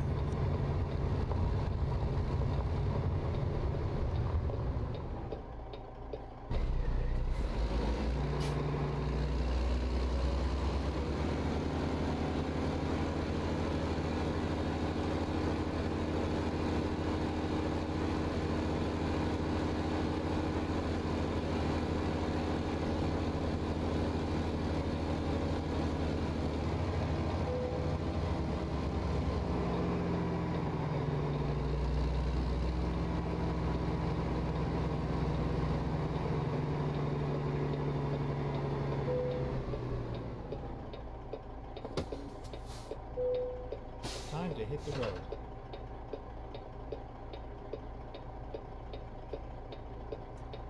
[SPEAKER 2] Time to hit the road.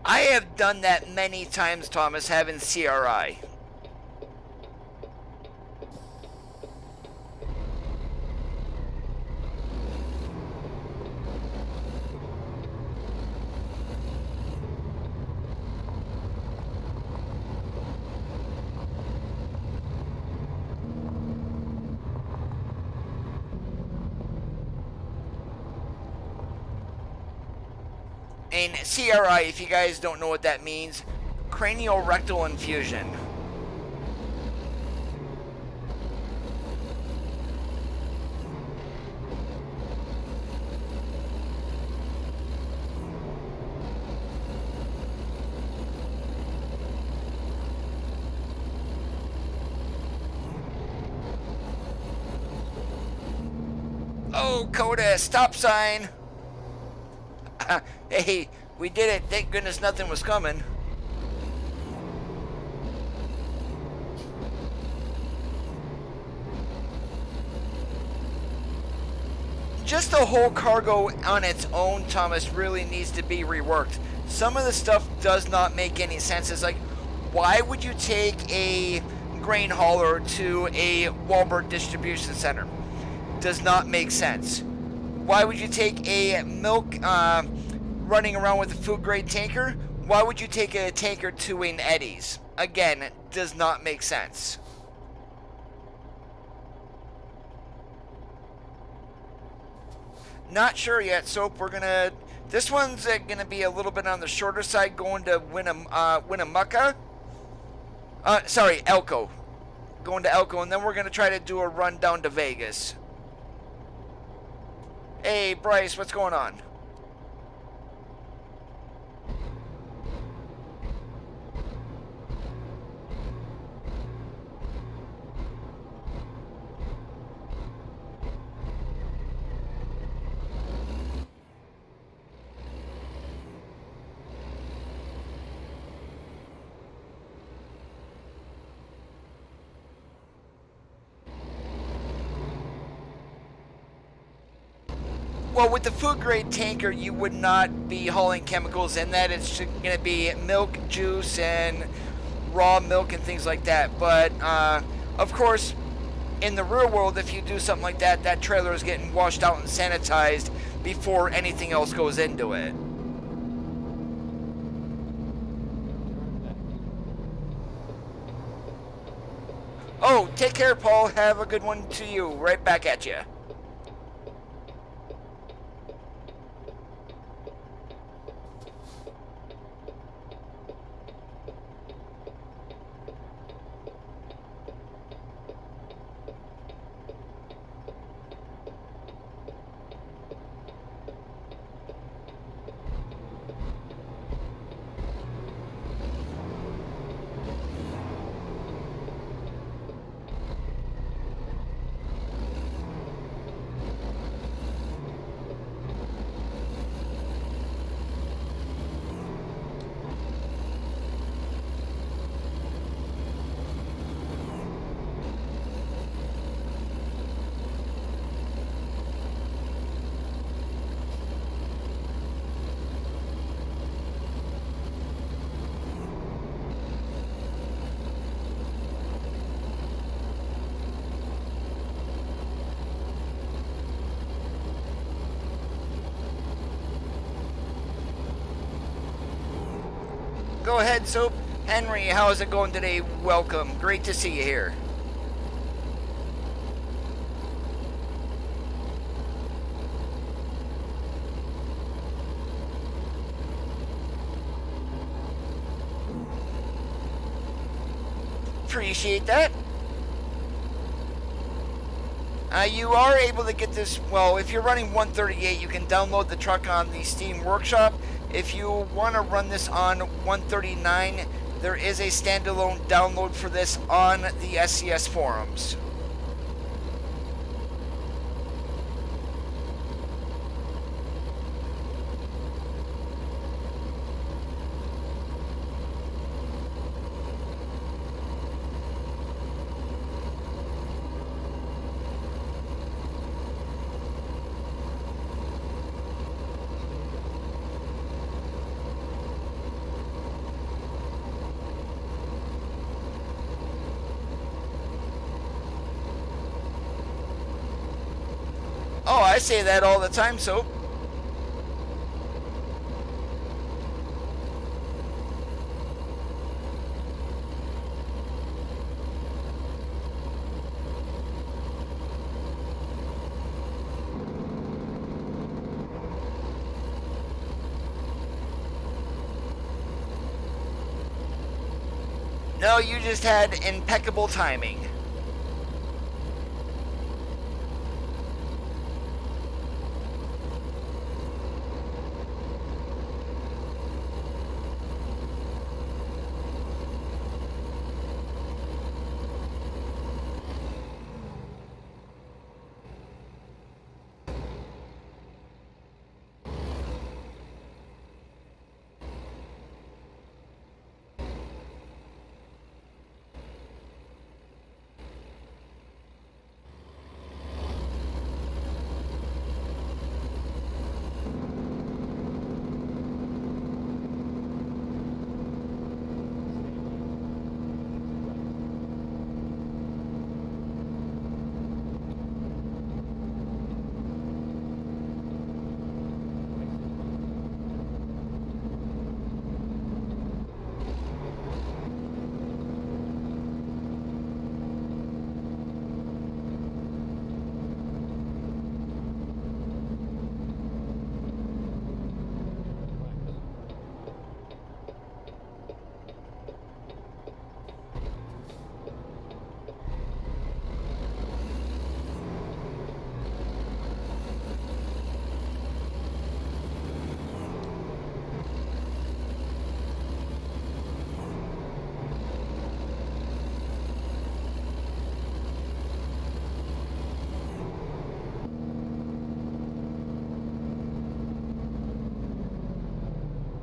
[SPEAKER 1] I have done that many times, Thomas, having CRI. And CRI, if you guys don't know what that means, cranial rectal infusion. Oh, Coda, stop sign. Hey, we did it. Thank goodness nothing was coming. Just the whole cargo on its own, Thomas, really needs to be reworked. Some of the stuff does not make any sense. It's like, why would you take a grain hauler to a Walmart distribution center? Does not make sense. Why would you take a milk running around with a food grade tanker? Why would you take a tanker to an Eddie's? Again, does not make sense. Not sure yet, Soap. We're gonna. This one's gonna be a little bit on the shorter side, going to Winnemucca. Sorry, Elko. Going to Elko, and then we're gonna try to do a run down to Vegas. Hey, Bryce, what's going on? Well, with the food grade tanker, you would not be hauling chemicals in that. It's going to be milk, juice, and raw milk and things like that. But, of course, in the real world, if you do something like that, that trailer is getting washed out and sanitized before anything else goes into it. Oh, take care, Paul. Have a good one to you. Right back at you. go ahead, Soap. Henry, how is it going today? Welcome. Great to see you here. Appreciate that. You are able to get this, well, if you're running 138, you can download the truck on the Steam Workshop. If you want to run this on 139, there is a standalone download for this on the SCS forums. Oh, I say that all the time, Soap. No, you just had impeccable timing.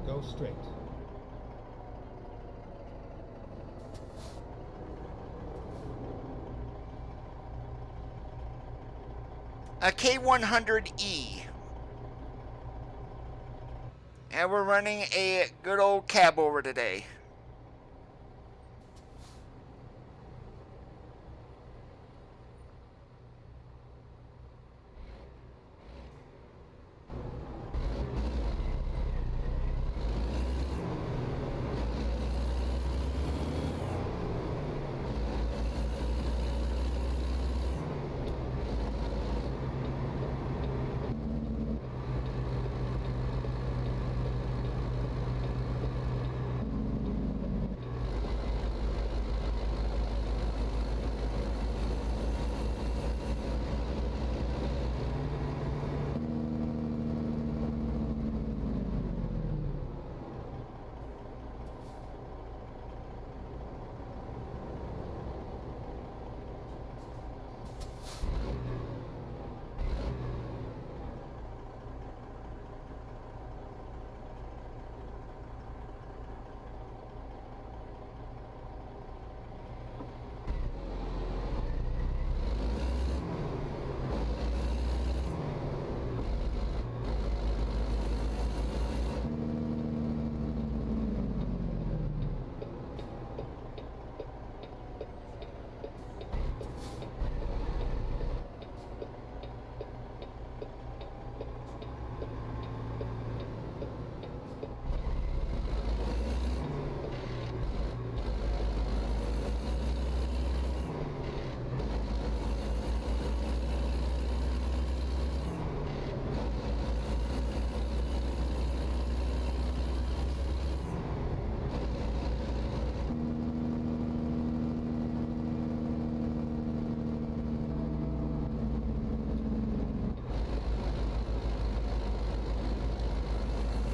[SPEAKER 2] Go straight.
[SPEAKER 1] A K100e. And we're running a good old cab over today.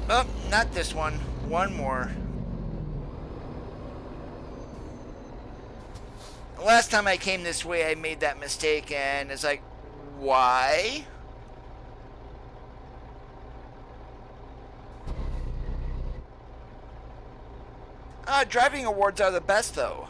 [SPEAKER 1] Oh, not this one. One more. Last time I came this way, I made that mistake, and it's like, why? Driving awards are the best, though.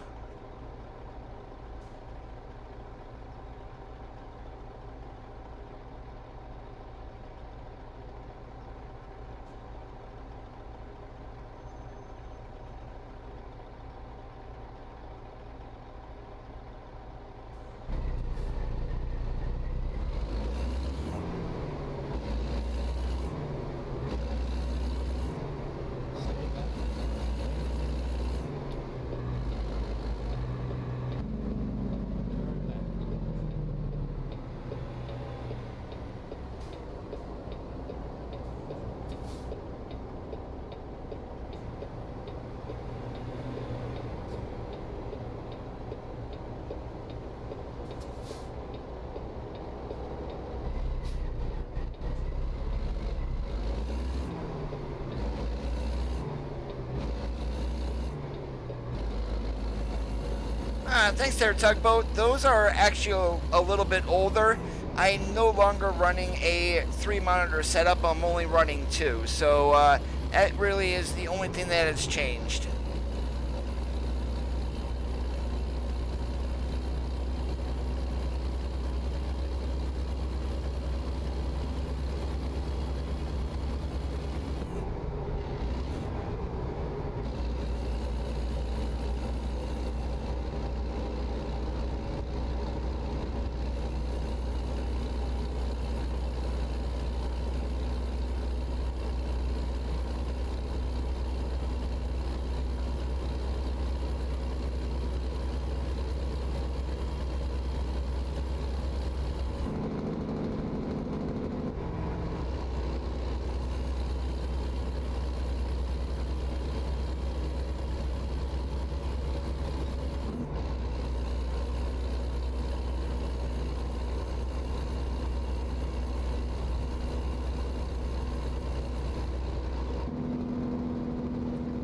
[SPEAKER 1] Thanks there, Tugboat. Those are actually a little bit older. I'm no longer running a 3-monitor setup. I'm only running 2. So that really is the only thing that has changed.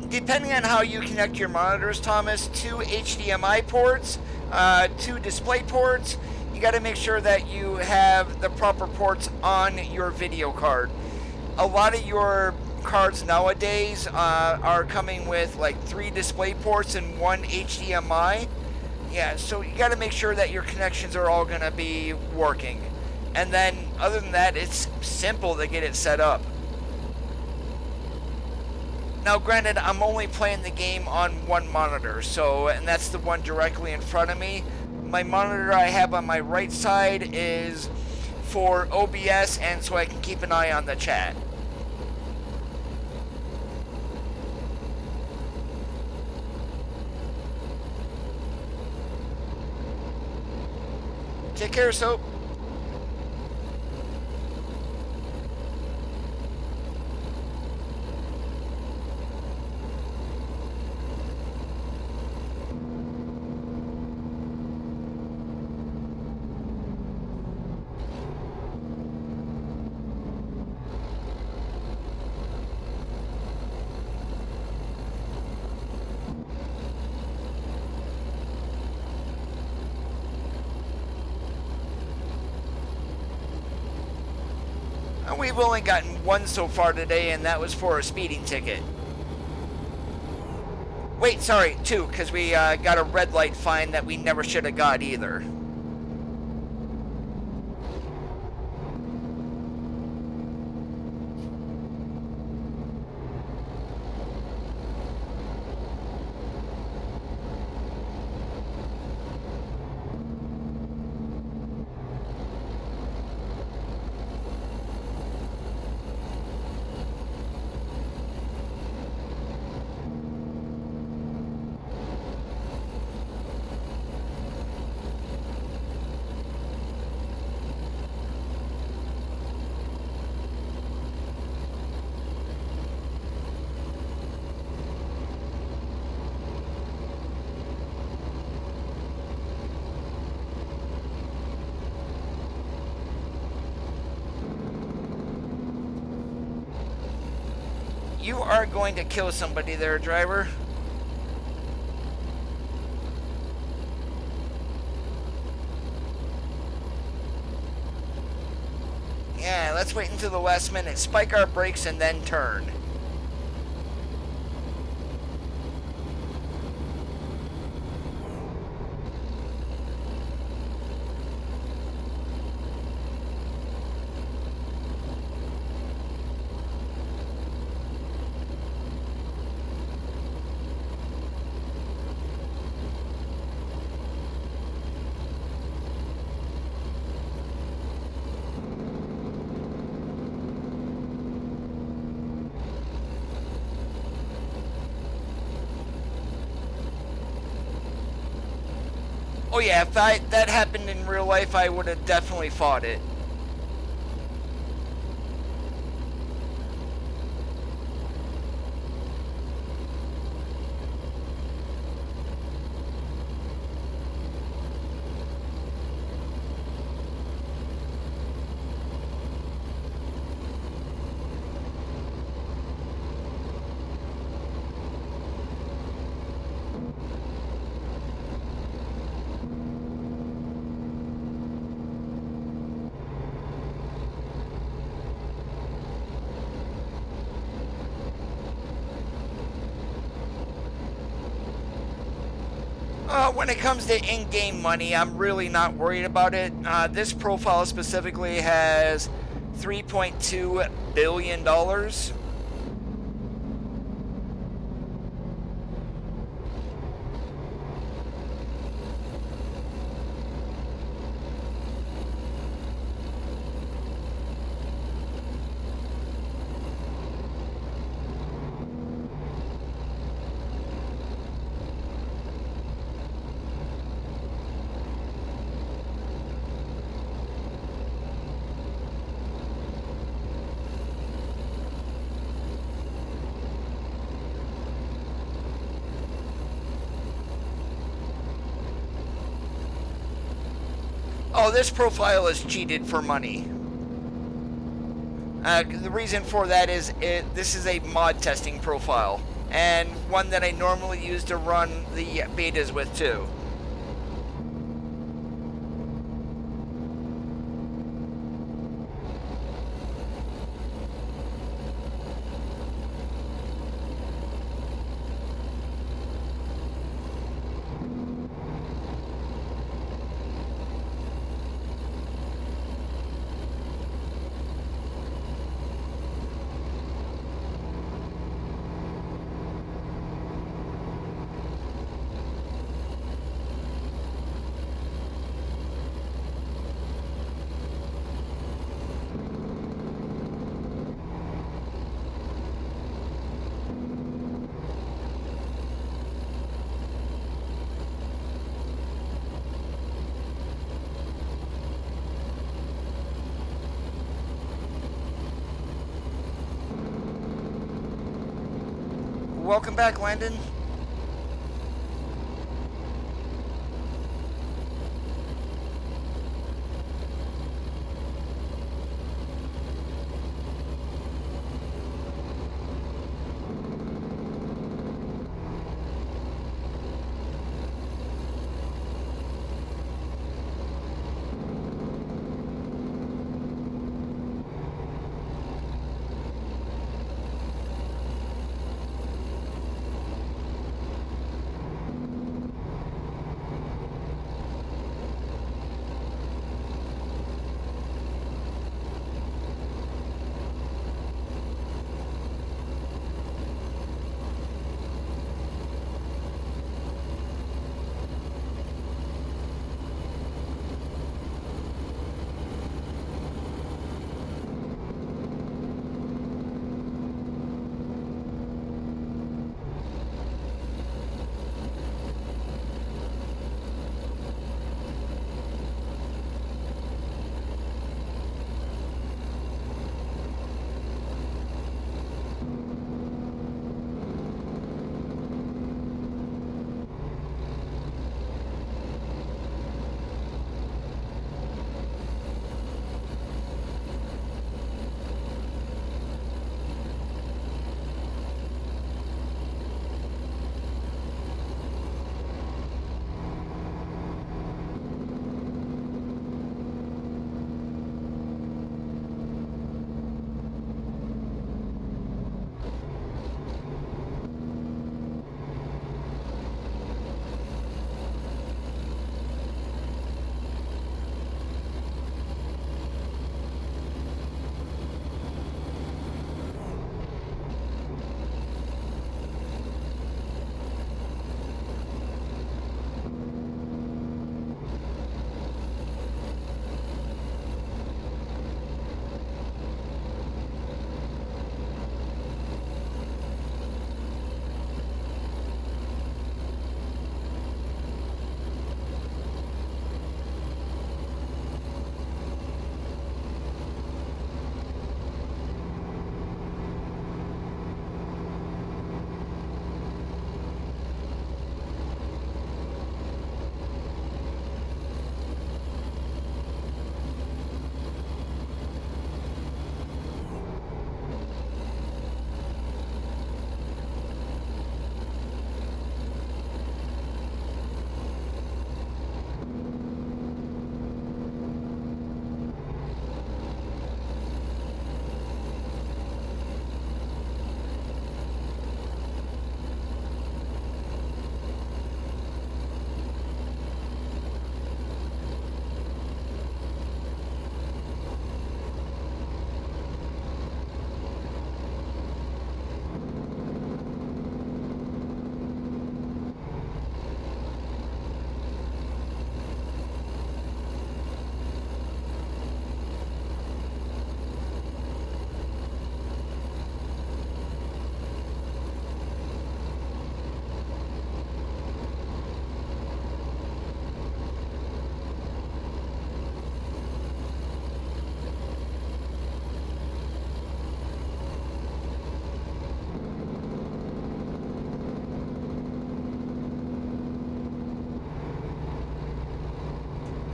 [SPEAKER 1] Depending on how you connect your monitors, Thomas, 2 HDMI ports, 2 display ports, you got to make sure that you have the proper ports on your video card. A lot of your cards nowadays are coming with like 3 display ports and 1 HDMI. Yeah, so you got to make sure that your connections are all going to be working. And then other than that, it's simple to get it set up. Now, granted, I'm only playing the game on 1 monitor, and that's the one directly in front of me. My monitor I have on my right side is for OBS, and so I can keep an eye on the chat. Take care, Soap. We've only gotten 1 so far today, and that was for a speeding ticket. Wait, sorry, 2, because we got a red light fine that we never should have got either. You are going to kill somebody there, driver. Yeah, let's wait until the last minute. Spike our brakes and then turn. Oh yeah, if that happened in real life, I would have definitely fought it. When it comes to in-game money, I'm really not worried about it. This profile specifically has $3.2 billion. Oh, this profile is cheated for money. The reason for that is this is a mod testing profile, and one that I normally use to run the betas with too. Welcome back, Landon.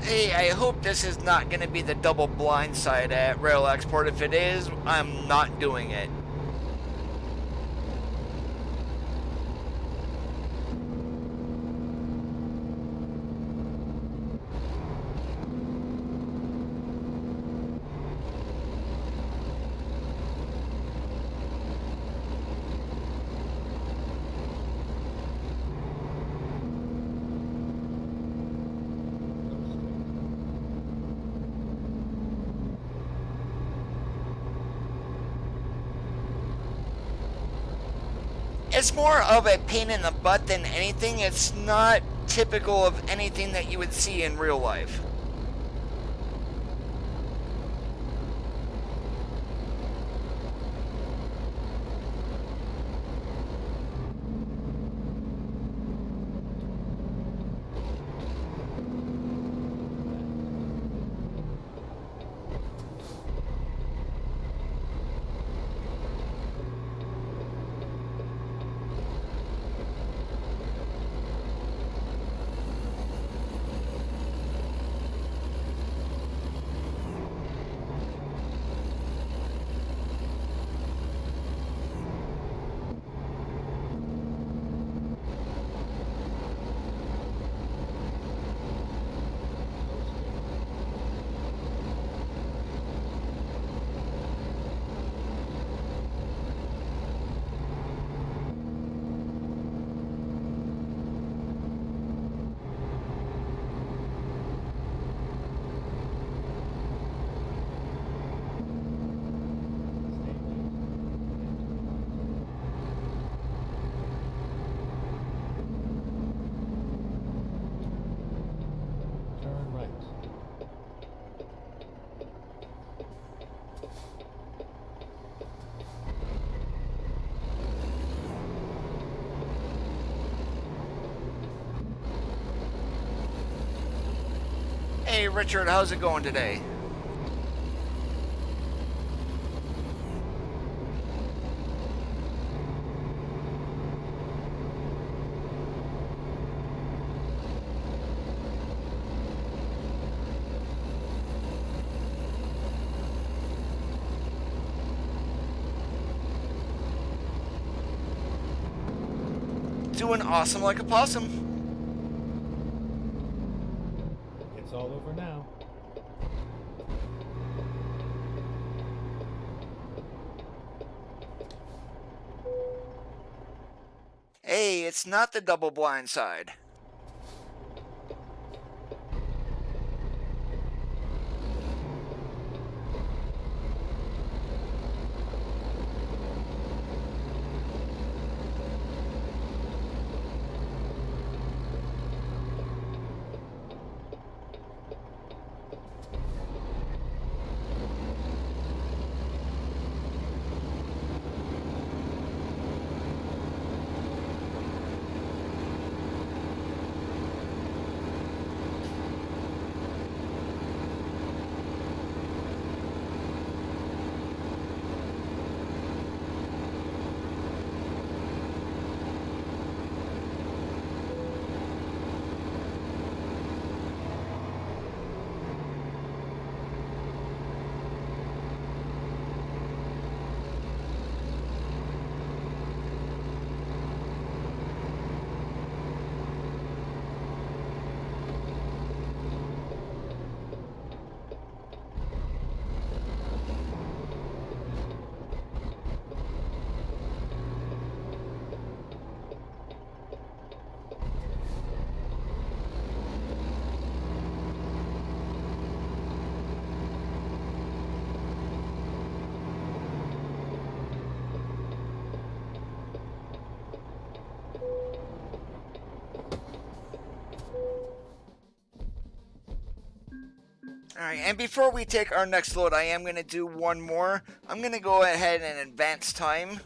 [SPEAKER 1] Hey, I hope this is not going to be the double blind side at Rail Export. If it is, I'm not doing it. It's more of a pain in the butt than anything. It's not typical of anything that you would see in real life.
[SPEAKER 2] Turn right.
[SPEAKER 1] Hey, Richard, how's it going today? Doing awesome like a possum.
[SPEAKER 2] It's all over now.
[SPEAKER 1] Hey, it's not the double blind side. Alright, and before we take our next load, I am going to do one more. I'm going to go ahead and advance time.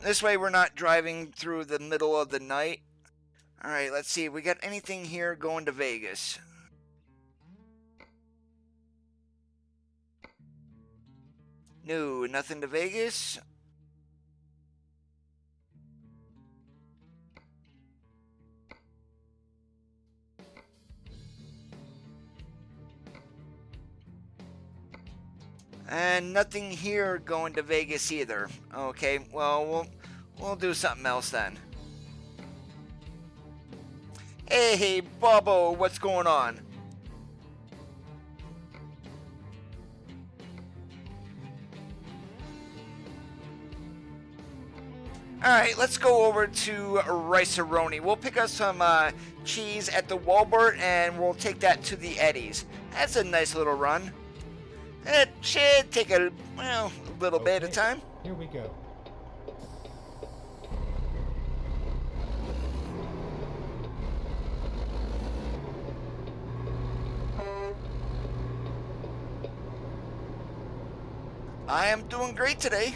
[SPEAKER 1] This way we're not driving through the middle of the night. Alright, let's see. We got anything here going to Vegas? No, nothing to Vegas. And nothing here going to Vegas either. Okay, well, we'll do something else then. Hey, Bobo, what's going on? Alright, let's go over to Rice-A-Roni. We'll pick up some cheese at the Walmart and we'll take that to the Eddie's. That's a nice little run. It should take a little bit of time.
[SPEAKER 2] Here we go.
[SPEAKER 1] I am doing great today.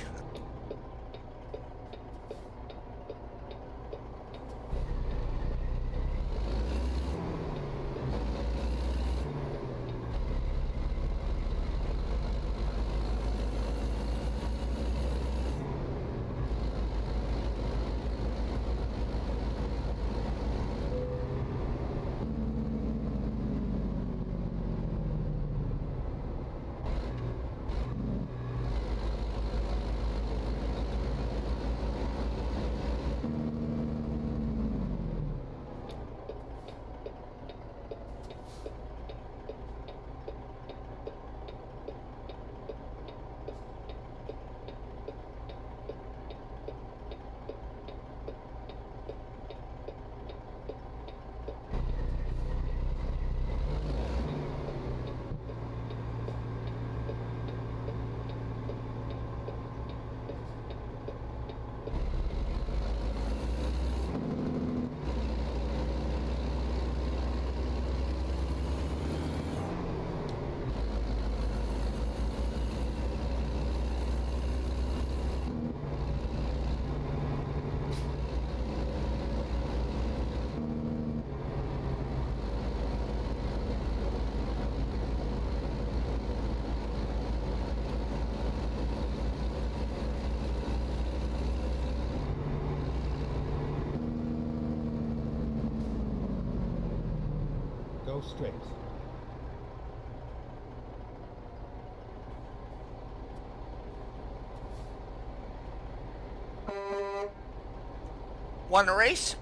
[SPEAKER 1] Go straight. Want a race?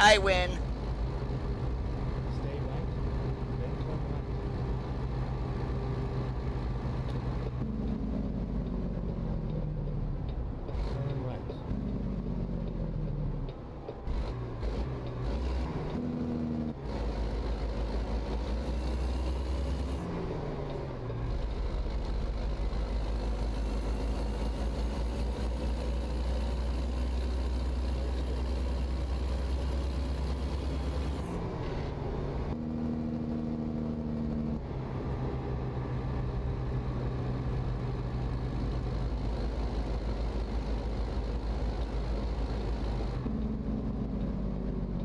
[SPEAKER 1] I win.
[SPEAKER 2] Stay right, then turn right. Turn right.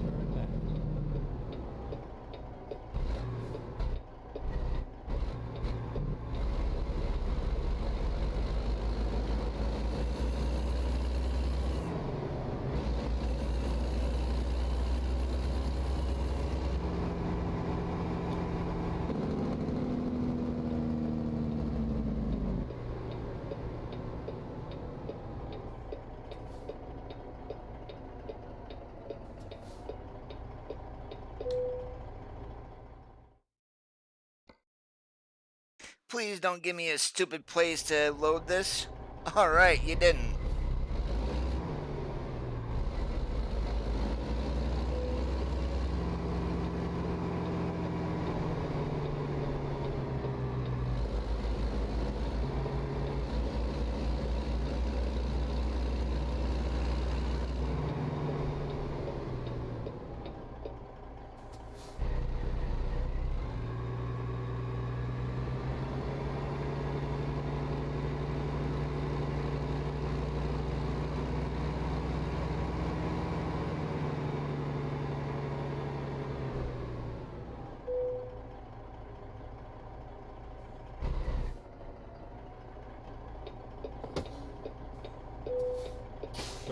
[SPEAKER 2] Turn left.
[SPEAKER 1] Please don't give me a stupid place to load this. Alright, you didn't.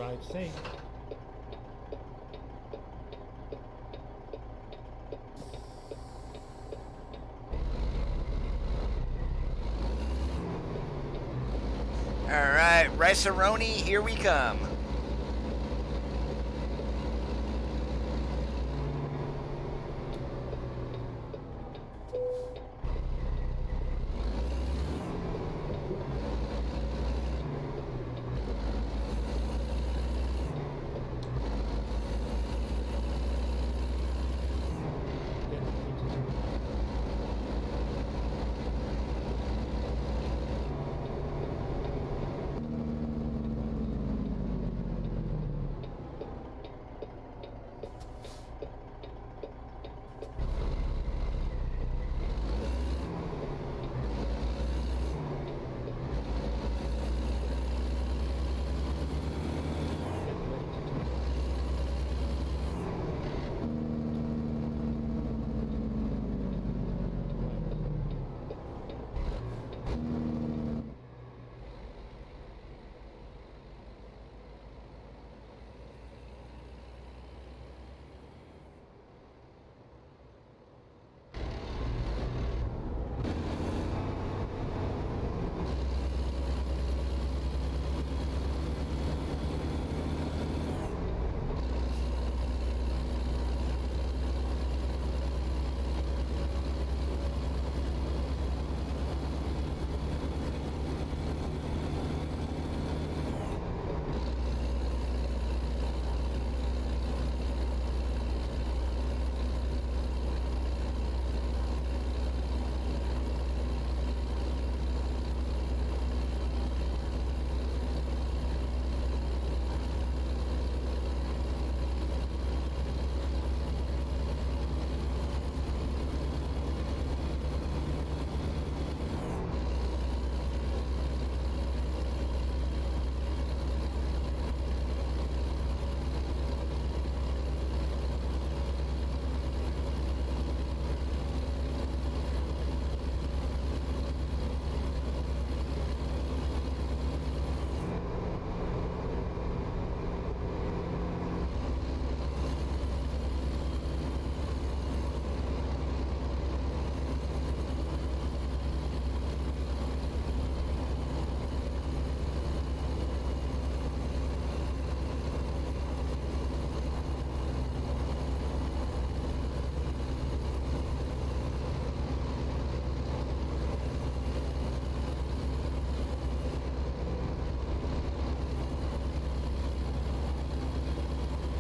[SPEAKER 2] Drive safe.
[SPEAKER 1] Alright, Rice-A-Roni, here we come.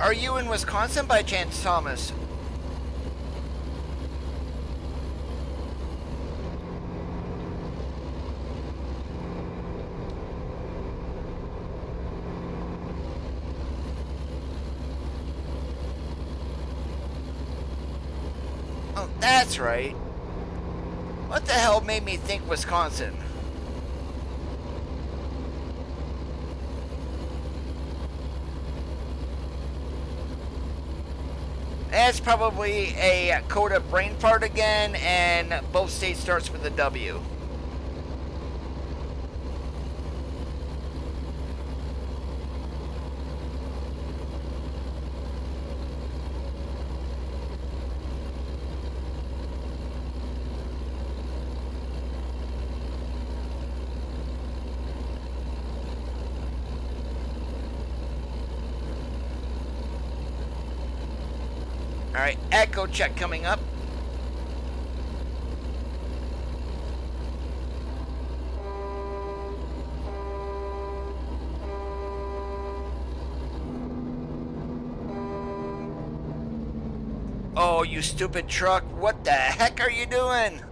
[SPEAKER 1] Are you in Wisconsin by chance, Thomas? Oh, that's right. What the hell made me think Wisconsin? That's probably a Coda brain fart again, and both states starts with a W. Alright, echo check coming up. Oh, you stupid truck. What the heck are you doing?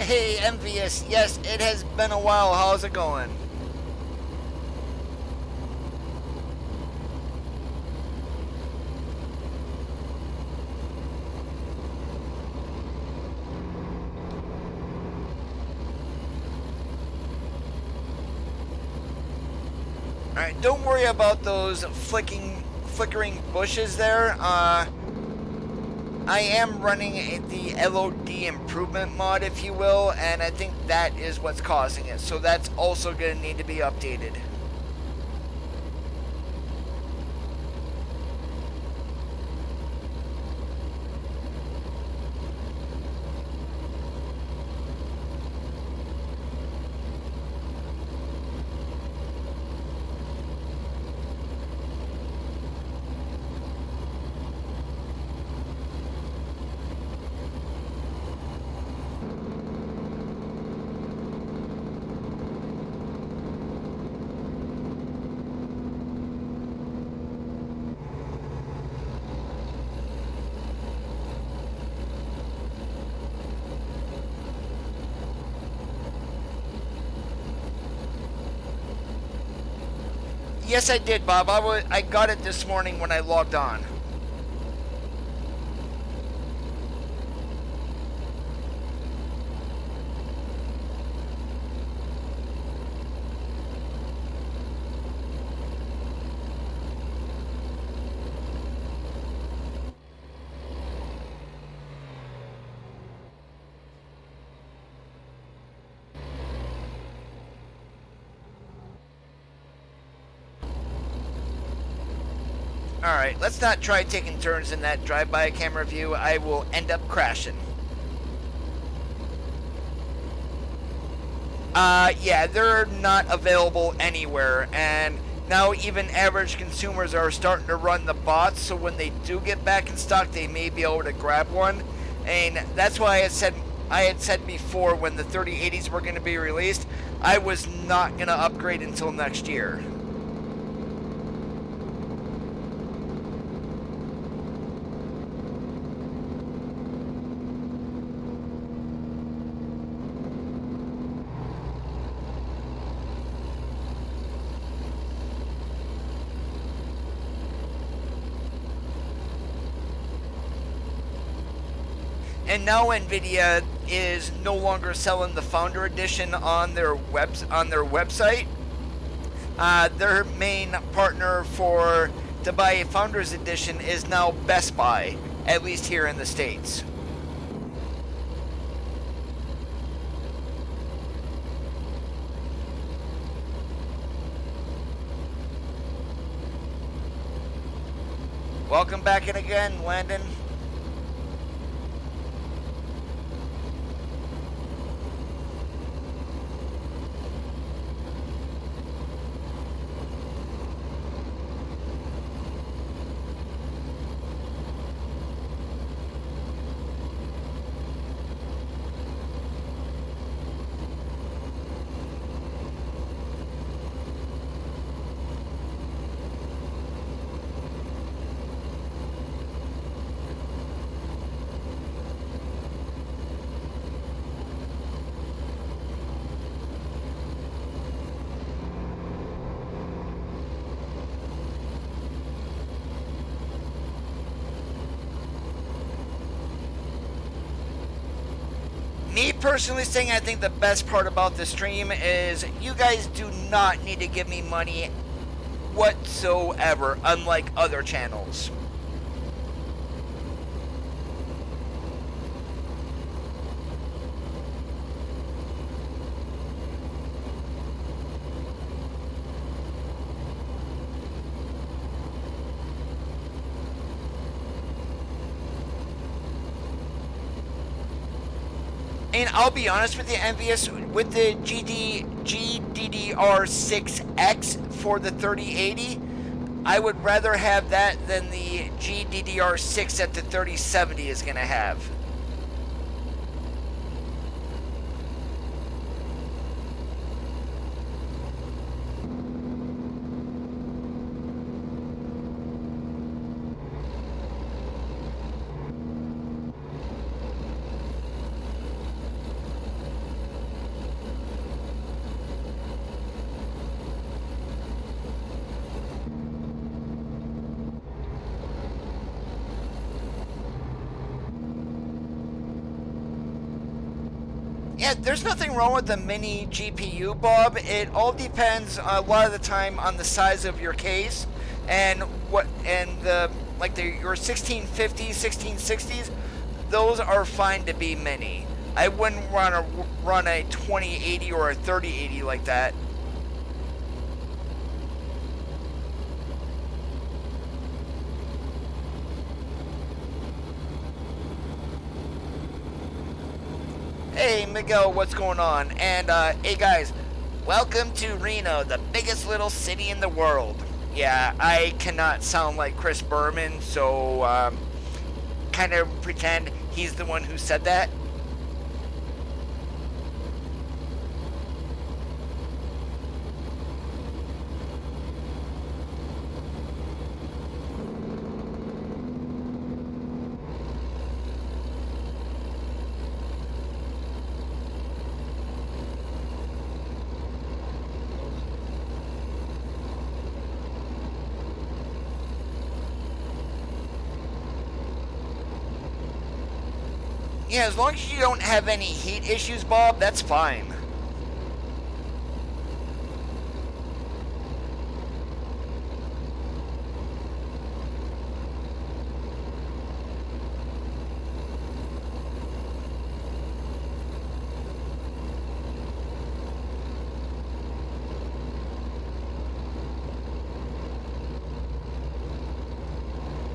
[SPEAKER 1] Hey, Envious. Yes, it has been a while. How's it going? Alright, don't worry about those flickering bushes there. I am running the LOD improvement mod, if you will, and I think that is what's causing it. So that's also going to need to be updated. Yes, I did, Bob. I got it this morning when I logged on. Alright, let's not try taking turns in that drive-by camera view. I will end up crashing. Yeah, they're not available anywhere, and now even average consumers are starting to run the bots, so when they do get back in stock, they may be able to grab one. And that's why I had said before, when the 3080s were going to be released, I was not going to upgrade until next year. And now Nvidia is no longer selling the Founder Edition on their website. Their main partner to buy a Founders Edition is now Best Buy, at least here in the States. Welcome back in again, Landon. Me personally saying, I think the best part about the stream is you guys do not need to give me money whatsoever, unlike other channels. And I'll be honest with you, Envious, with the GDDR6X for the 3080, I would rather have that than the GDDR6 that the 3070 is going to have. Yeah, there's nothing wrong with the mini GPU, Bob. It all depends a lot of the time on the size of your case and your 1650s, 1660s. Those are fine to be mini. I wouldn't run a 2080 or a 3080 like that. Hey Miguel, what's going on? And hey guys, welcome to Reno, the biggest little city in the world. Yeah, I cannot sound like Chris Berman, so kind of pretend he's the one who said that. Yeah, as long as you don't have any heat issues, Bob, that's fine.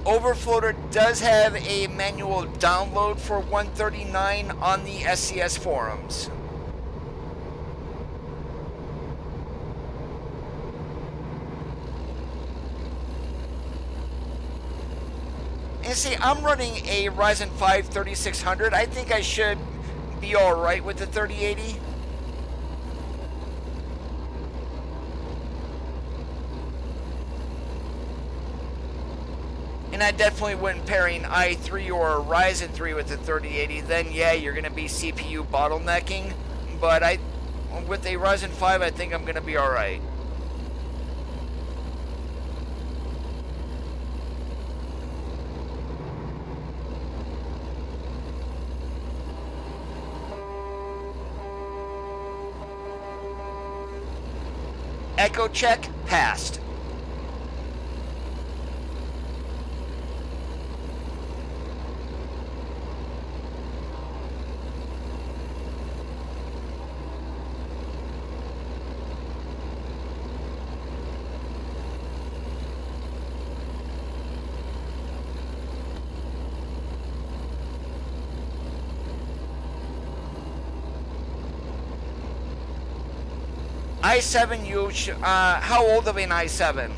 [SPEAKER 1] Overfloater does have a manual download for 139 on the SCS forums. And see, I'm running a Ryzen 5 3600. I think I should be alright with the 3080. And I definitely wouldn't pair an i3 or a Ryzen 3 with the 3080. Then yeah, you're going to be CPU bottlenecking. But with a Ryzen 5, I think I'm going to be alright. Echo check, passed. i7, how old of an i7?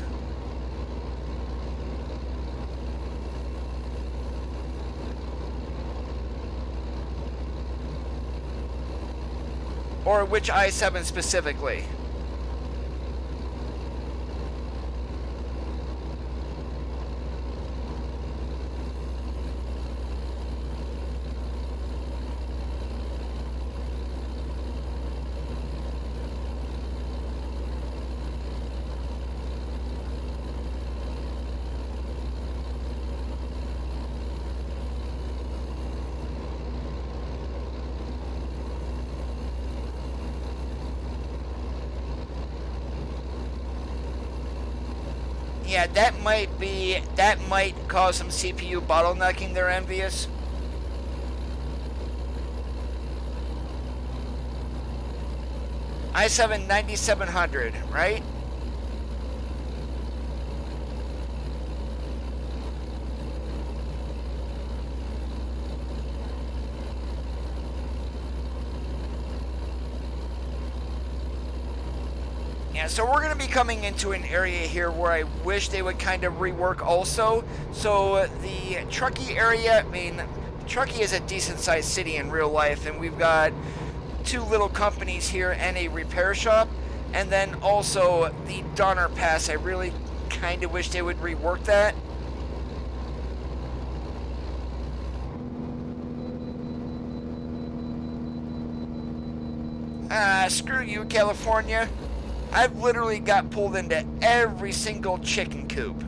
[SPEAKER 1] Or which i7 specifically? Yeah, that might cause some CPU bottlenecking there, Envious. i7 9700, right? Yeah, so we're going to be coming into an area here where I wish they would kind of rework also. So the Truckee area, I mean, Truckee is a decent sized city in real life, and we've got two little companies here and a repair shop. And then also the Donner Pass, I really kind of wish they would rework that. Screw you, California. I've literally got pulled into every single chicken coop.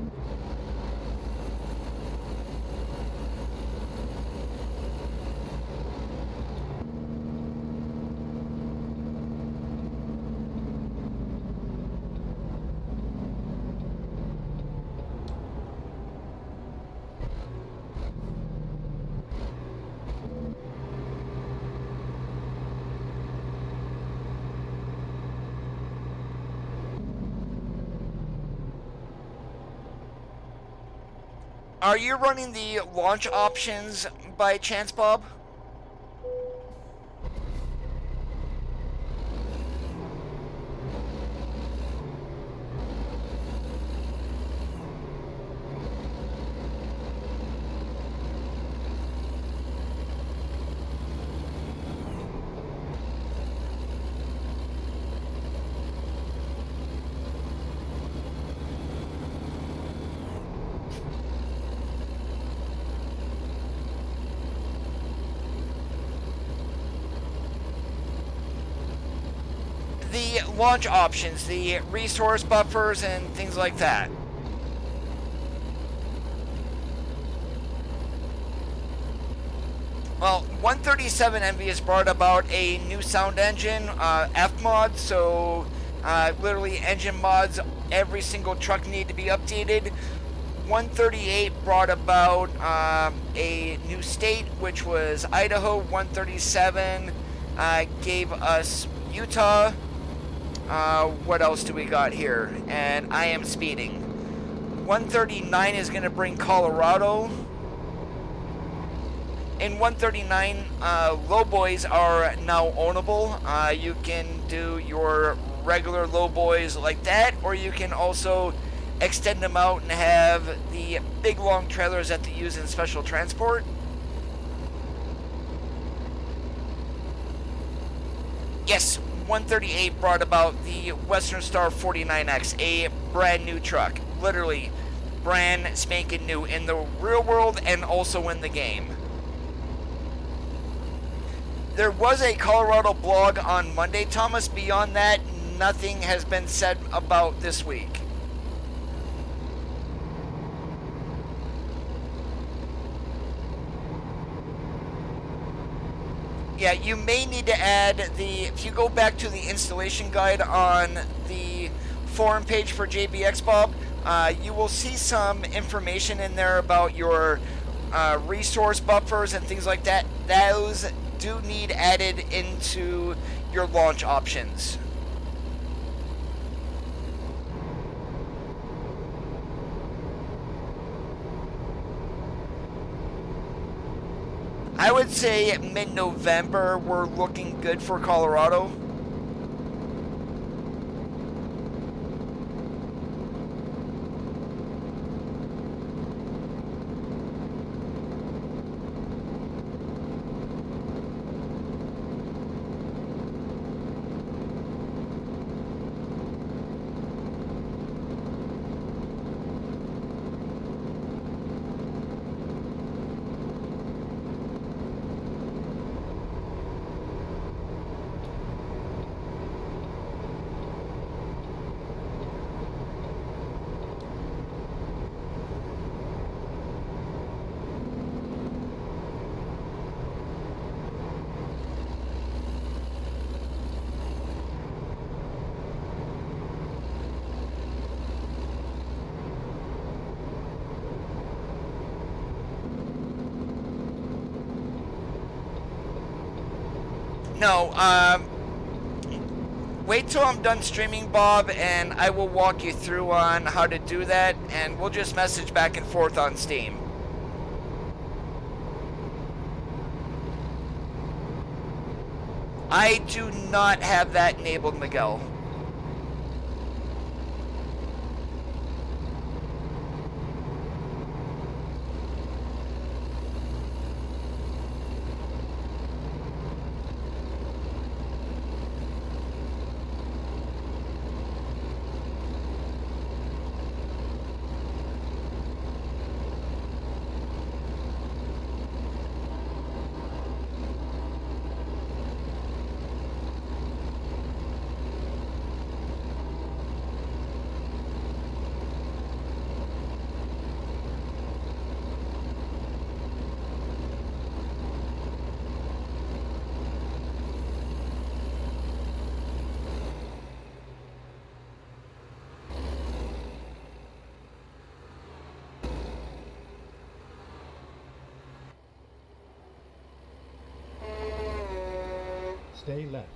[SPEAKER 1] Are you running the launch options by chance, Bob? The launch options, the resource buffers, and things like that. Well, 137NV has brought about a new sound engine, F-mod, so literally engine mods, every single truck need to be updated. 138 brought about a new state, which was Idaho. 137 gave us Utah. What else do we got here? And I am speeding. 139 is going to bring Colorado. In 139, low boys are now ownable. You can do your regular low boys like that, or you can also extend them out and have the big long trailers that they use in special transport. Yes, 138 brought about the Western Star 49X, a brand new truck. Literally brand spanking new in the real world and also in the game. There was a Colorado blog on Monday, Thomas. Beyond that, nothing has been said about this week. Yeah, you may need to add if you go back to the installation guide on the forum page for JBX, Bob, you will see some information in there about your resource buffers and things like that. Those do need added into your launch options. I would say mid-November we're looking good for Colorado. No, wait till I'm done streaming, Bob, and I will walk you through on how to do that, and we'll just message back and forth on Steam. I do not have that enabled, Miguel.
[SPEAKER 2] Stay left.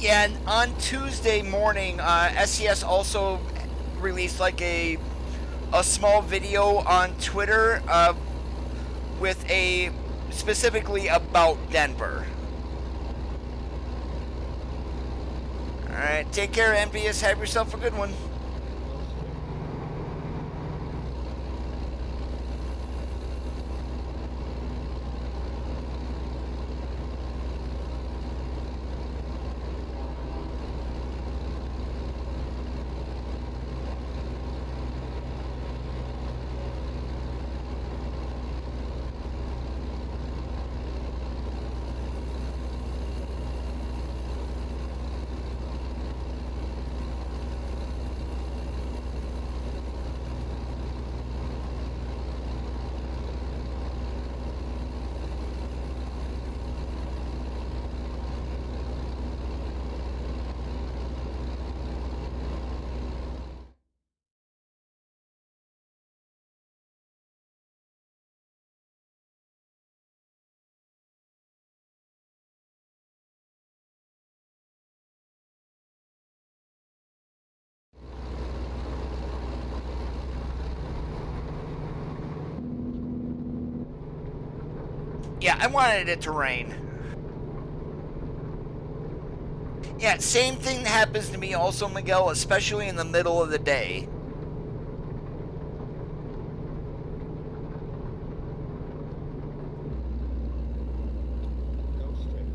[SPEAKER 1] Yeah, and on Tuesday morning, SES also released like a small video on Twitter with a specifically about Denver. All right, take care, Envious. Have yourself a good one. Yeah, I wanted it to rain. Yeah, same thing happens to me also, Miguel, especially in the middle of the day.
[SPEAKER 2] Go straight.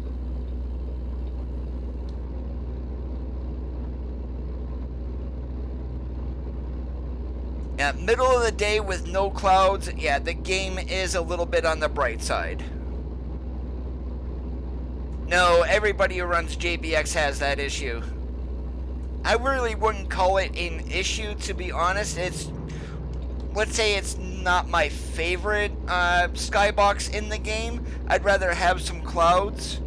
[SPEAKER 1] Yeah, middle of the day with no clouds, yeah, the game is a little bit on the bright side. No, everybody who runs JBX has that issue. I really wouldn't call it an issue, to be honest. It's, let's say it's not my favorite skybox in the game. I'd rather have some clouds.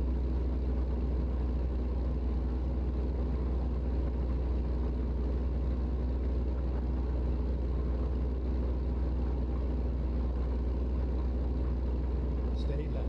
[SPEAKER 2] Stay left.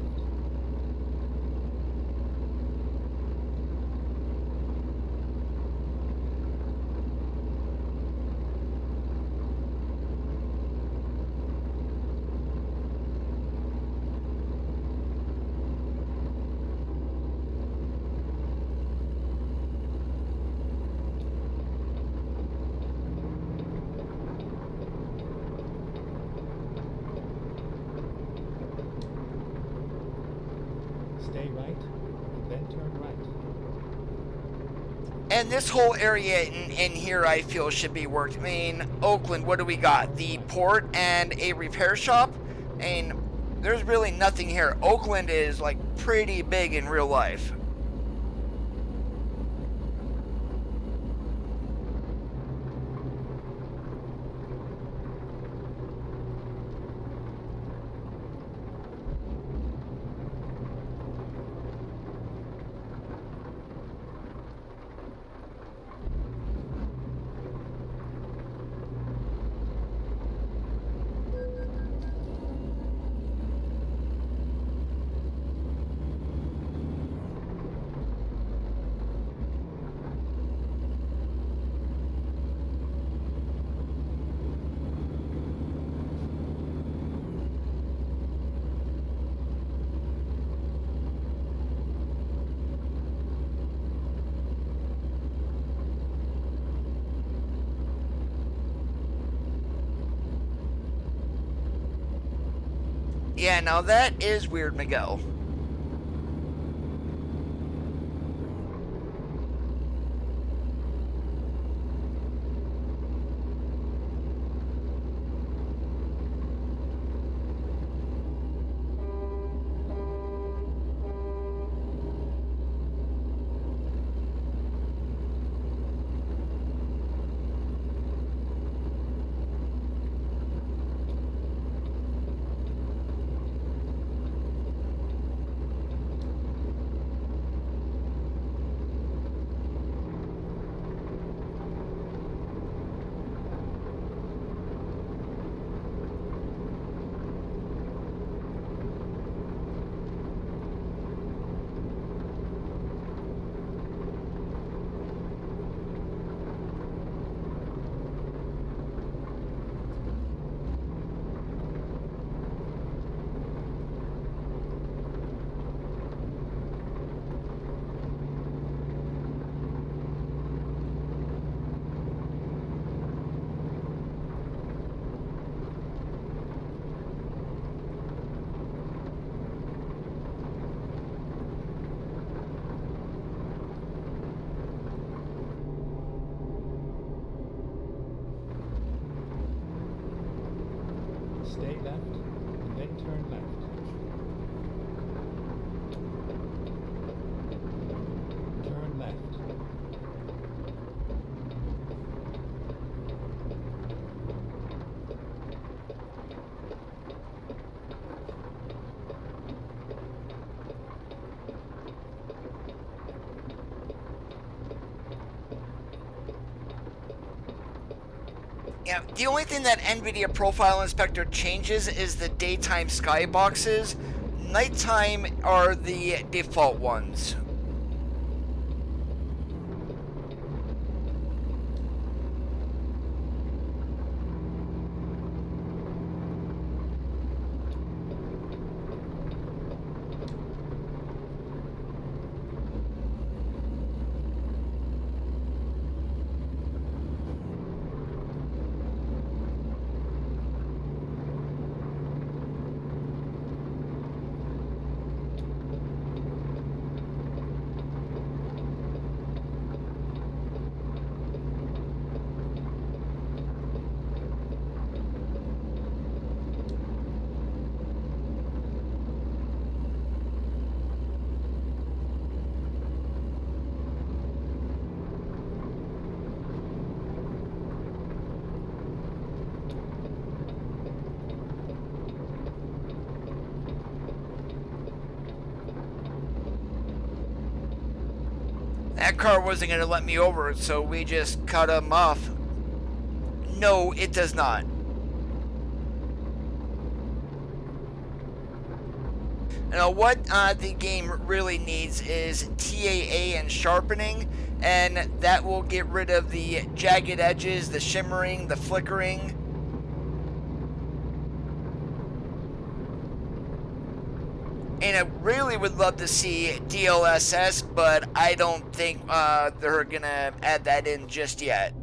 [SPEAKER 2] Stay right, then turn right.
[SPEAKER 1] And this whole area in here, I feel, should be worked. I mean, Oakland, what do we got? The port and a repair shop? And there's really nothing here. Oakland is, like, pretty big in real life. Yeah, now that is weird, Miguel. Yeah, the only thing that NVIDIA Profile Inspector changes is the daytime skyboxes. Nighttime are the default ones. That car wasn't going to let me over, so we just cut him off. No, it does not. Now, what the game really needs is TAA and sharpening, and that will get rid of the jagged edges, the shimmering, the flickering. And I really would love to see DLSS, but I don't think they're gonna add that in just yet.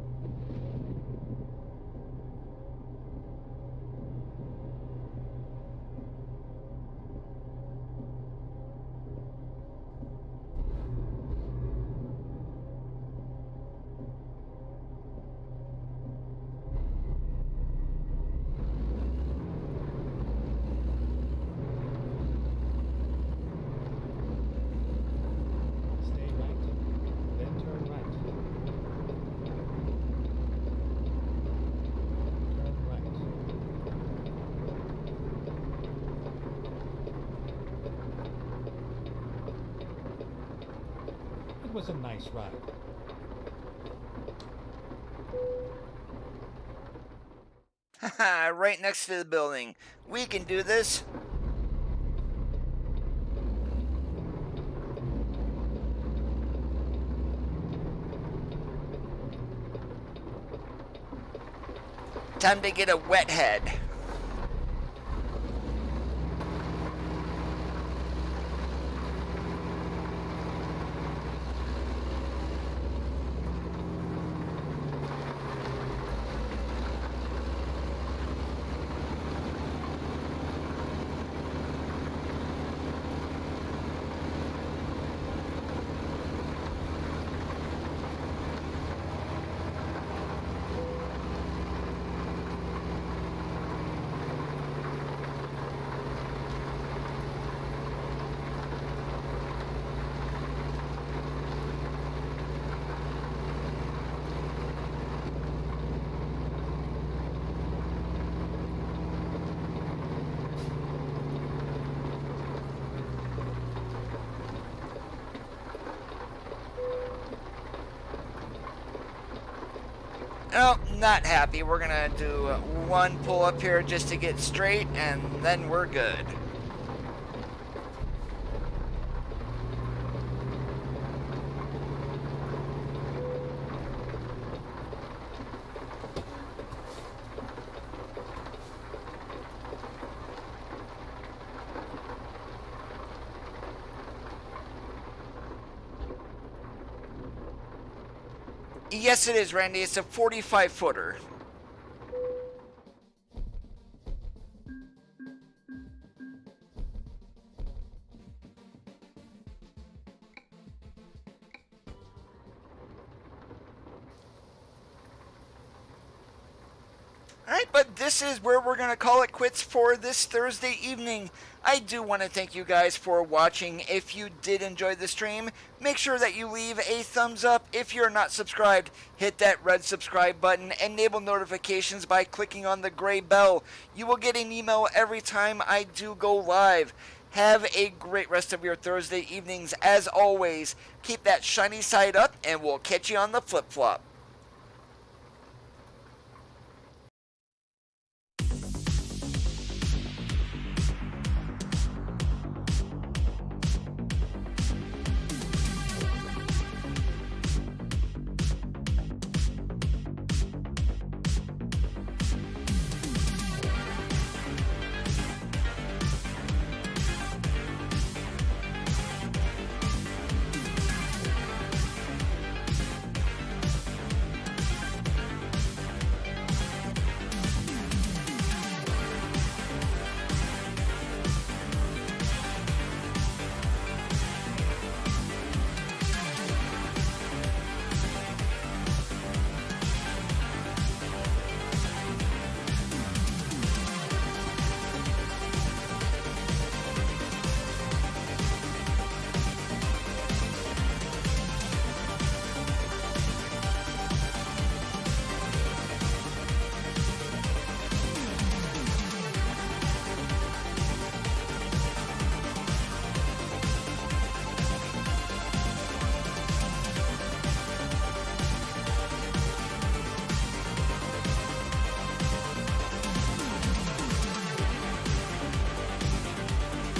[SPEAKER 2] It was a nice ride.
[SPEAKER 1] Haha, right next to the building. We can do this. Time to get a wet head. Oh, not happy. We're gonna do one pull up here just to get straight, and then we're good. Yes, it is, Randy. It's a 45-footer. Alright, but this is where we're going to call it quits for this Thursday evening. I do want to thank you guys for watching. If you did enjoy the stream, make sure that you leave a thumbs up. If you're not subscribed, hit that red subscribe button. Enable notifications by clicking on the gray bell. You will get an email every time I do go live. Have a great rest of your Thursday evenings. As always, keep that shiny side up, and we'll catch you on the flip-flop.